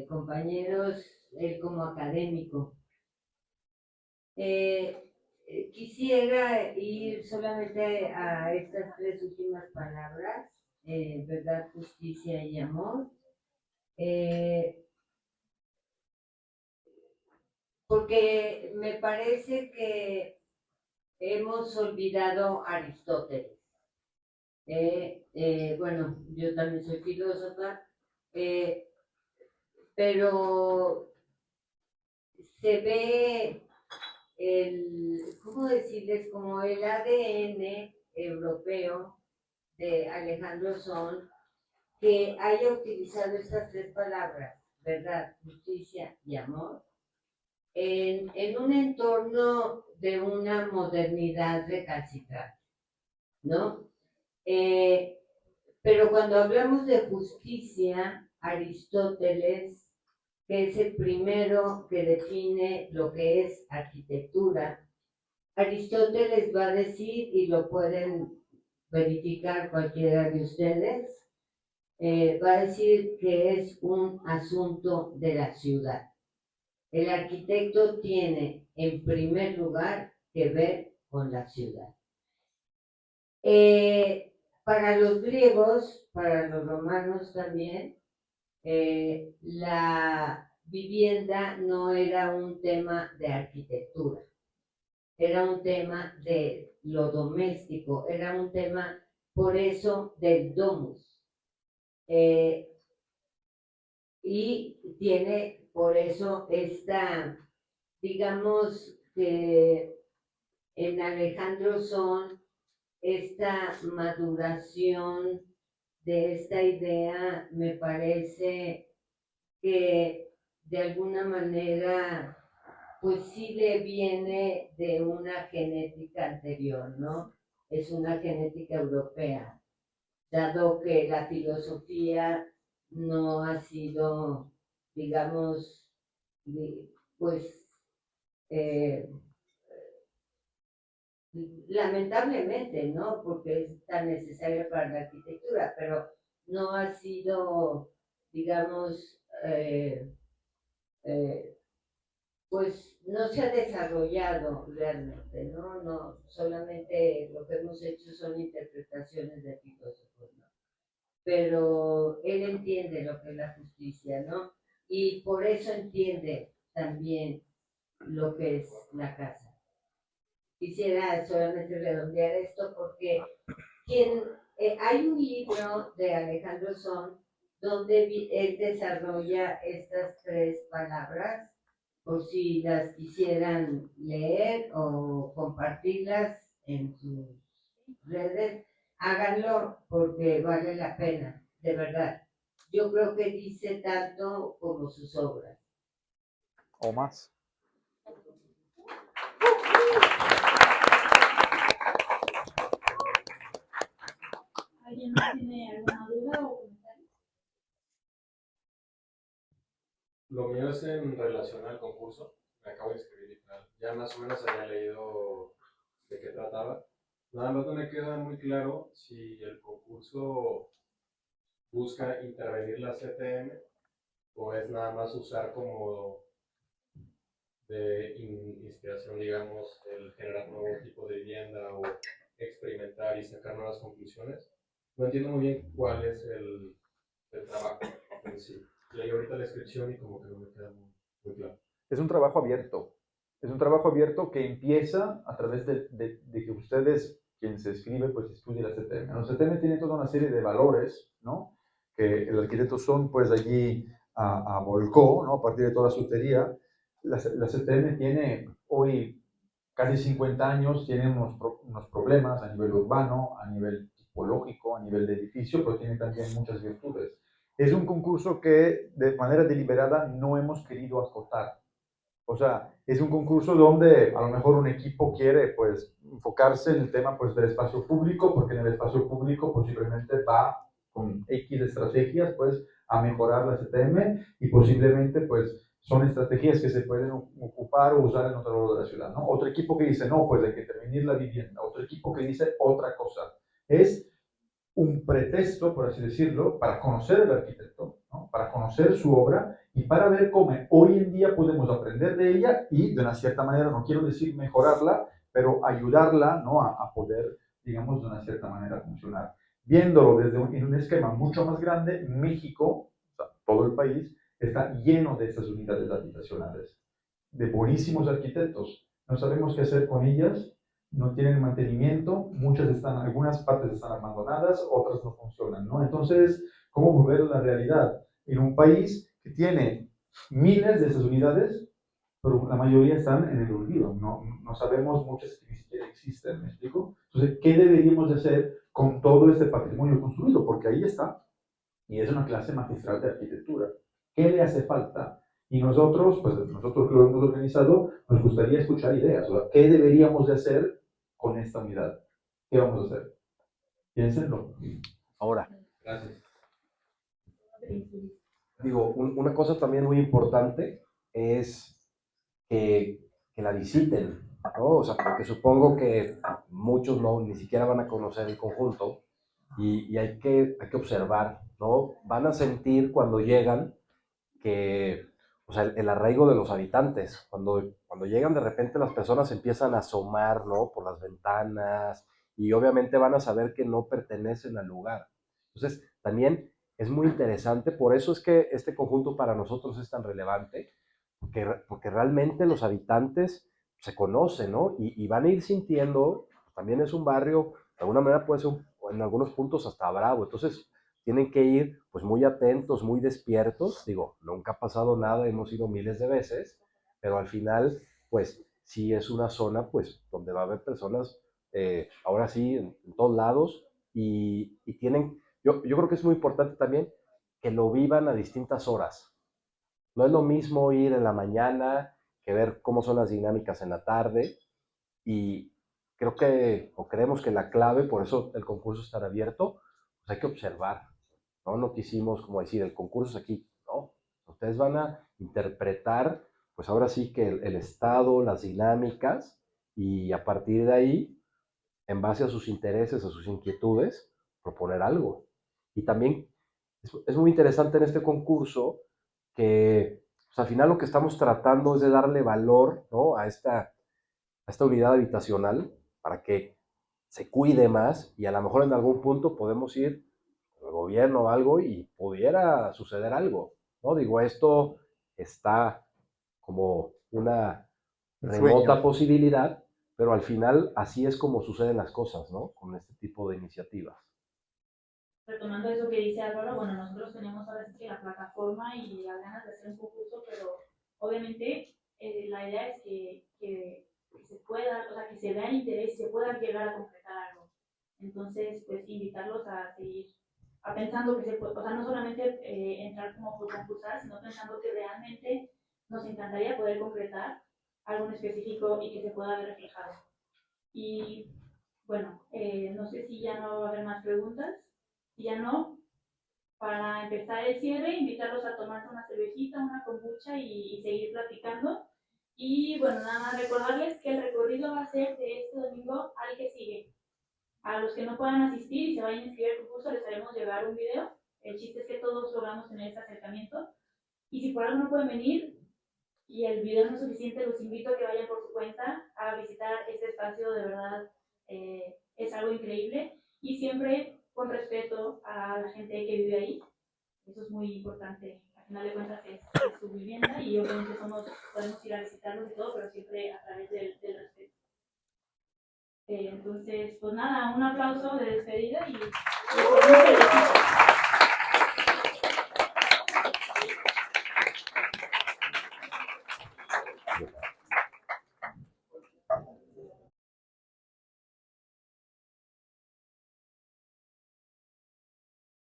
compañeros, él como académico. Quisiera ir solamente a estas tres últimas palabras, verdad, justicia y amor, porque me parece que hemos olvidado a Aristóteles. Bueno, yo también soy filósofa, pero se ve ¿cómo decirles? Como el ADN europeo de Alejandro Son, que haya utilizado estas tres palabras, verdad, justicia y amor, en un entorno de una modernidad recalcitrante, ¿no? Pero cuando hablamos de justicia, Aristóteles, que es el primero que define lo que es arquitectura, Aristóteles va a decir, y lo pueden verificar cualquiera de ustedes, va a decir que es un asunto de la ciudad. El arquitecto tiene, en primer lugar, que ver con la ciudad. Para los griegos, para los romanos también, la vivienda no era un tema de arquitectura, era un tema de lo doméstico, era un tema, por eso, del domus. Y tiene, por eso, esta, digamos, que en Alejandro Son, esta maduración de esta idea me parece que de alguna manera pues sí le viene de una genética anterior, ¿no? Es una genética europea, dado que la filosofía no ha sido, digamos, pues eh, lamentablemente, ¿no? Porque es tan necesaria para la arquitectura, pero no ha sido, digamos, pues no se ha desarrollado realmente, ¿no? No, solamente lo que hemos hecho son interpretaciones de filósofos, ¿no? Pero él entiende lo que es la justicia, ¿no? Y por eso entiende también lo que es la casa. Quisiera solamente redondear esto porque hay un libro de Alejandro Son donde él desarrolla estas tres palabras, por si las quisieran leer o compartirlas en sus redes, háganlo porque vale la pena, de verdad. Yo creo que dice tanto como sus obras. O más. ¿Alguien más tiene alguna duda o comentario? Lo mío es en relación al concurso. Me acabo de inscribir y tal. Ya más o menos había leído de qué trataba. Nada más no me queda muy claro si el concurso busca intervenir la CTM o es nada más usar como de inspiración, digamos, el generar nuevo tipo de vivienda o experimentar y sacar nuevas conclusiones. No entiendo muy bien cuál es el trabajo en sí. Leí ahorita la descripción y como que no me queda muy claro. Es un trabajo abierto. Es un trabajo abierto que empieza a través de que ustedes, quien se escribe, pues estudie la CTM. La CTM tiene toda una serie de valores, ¿no? Que el arquitecto Son, pues allí volcó, ¿no? A partir de toda su teoría. La CTM tiene hoy casi 50 años, tiene unos problemas a nivel urbano, a nivel tipológico, a nivel de edificio, pero tiene también muchas virtudes. Es un concurso que de manera deliberada no hemos querido acotar. O sea, es un concurso donde a lo mejor un equipo quiere pues enfocarse en el tema pues del espacio público, porque en el espacio público posiblemente va con X estrategias pues a mejorar la CTM y posiblemente pues son estrategias que se pueden ocupar o usar en otro lado de la ciudad, ¿no? Otro equipo que dice, no, pues hay que intervenir la vivienda. Otro equipo que dice otra cosa. Es un pretexto, por así decirlo, para conocer al arquitecto, ¿no? Para conocer su obra y para ver cómo hoy en día podemos aprender de ella y de una cierta manera, no quiero decir mejorarla, pero ayudarla, ¿no? a poder, digamos, de una cierta manera funcionar. Viéndolo desde en un esquema mucho más grande, México, o sea, todo el país, está lleno de estas unidades habitacionales, de buenísimos arquitectos. No sabemos qué hacer con ellas, no tienen mantenimiento, muchas están, algunas partes están abandonadas, otras no funcionan, ¿no? Entonces, ¿cómo volver a la realidad? En un país que tiene miles de esas unidades, pero la mayoría están en el olvido, no sabemos muchas que ni siquiera existen, ¿me explico? Entonces, ¿qué deberíamos de hacer con todo este patrimonio construido? Porque ahí está, y es una clase magistral de arquitectura. ¿Qué le hace falta? Y nosotros, pues nosotros que lo hemos organizado, nos gustaría escuchar ideas. O sea, ¿qué deberíamos de hacer con esta unidad? ¿Qué vamos a hacer? Piénsenlo. Ahora, Gracias. digo, una cosa también muy importante es que la visiten, ¿no? O sea, porque supongo que muchos no, ni siquiera van a conocer el conjunto y hay que observar, ¿no? Van a sentir cuando llegan que, o sea, el arraigo de los habitantes, cuando llegan de repente las personas empiezan a asomar, ¿no? Por las ventanas y obviamente van a saber que no pertenecen al lugar. Entonces, también es muy interesante, por eso es que este conjunto para nosotros es tan relevante, porque realmente los habitantes se conocen, ¿no? Y van a ir sintiendo, también es un barrio, de alguna manera puede ser en algunos puntos hasta bravo, entonces tienen que ir pues muy atentos, muy despiertos, digo, nunca ha pasado nada, hemos ido miles de veces, pero al final pues sí es una zona pues donde va a haber personas, ahora sí, en todos lados, y tienen, yo creo que es muy importante también que lo vivan a distintas horas. No es lo mismo ir en la mañana que ver cómo son las dinámicas en la tarde y creo que, o creemos que la clave, por eso el concurso estará abierto, pues hay que observar, ¿no? No quisimos como decir, el concurso es aquí, no. Ustedes van a interpretar, pues ahora sí que el estado, las dinámicas y a partir de ahí, en base a sus intereses, a sus inquietudes, proponer algo. Y también es muy interesante en este concurso que pues, al final lo que estamos tratando es de darle valor, ¿no? a esta unidad habitacional para que se cuide más y a lo mejor en algún punto podemos ir al gobierno o algo y pudiera suceder algo, ¿no? Digo, esto está como una Un remota sueño. posibilidad, pero al final así es como suceden las cosas, ¿no? Con este tipo de iniciativas. Retomando eso que dice Álvaro, bueno, nosotros tenemos ahora sí que la plataforma y las ganas de hacer un concurso, pero obviamente la idea es que se pueda, o sea, que se vea interés, se pueda llegar a concretar algo. Entonces, pues invitarlos a seguir, a pensando que se puede, o sea, no solamente entrar como por concursar, sino pensando que realmente nos encantaría poder concretar algo en específico y que se pueda ver reflejado. Y bueno, no sé si ya no va a haber más preguntas. Si ya no, para empezar el cierre, invitarlos a tomarse una cervecita, una kombucha y seguir platicando. Y bueno, nada más recordarles que el recorrido va a ser de este domingo al que sigue. a los que no puedan asistir y se vayan a inscribir al concurso, les haremos llegar un video. El chiste es que todos logramos tener este acercamiento. Y si por algo no pueden venir y el video no es suficiente, los invito a que vayan por su cuenta a visitar este espacio. De verdad, es algo increíble. Y siempre con respeto a la gente que vive ahí. Eso es muy importante. Al final de cuentas es su vivienda y obviamente podemos ir a visitarlos y todo, pero siempre a través del respeto. Entonces, pues nada, un aplauso de despedida y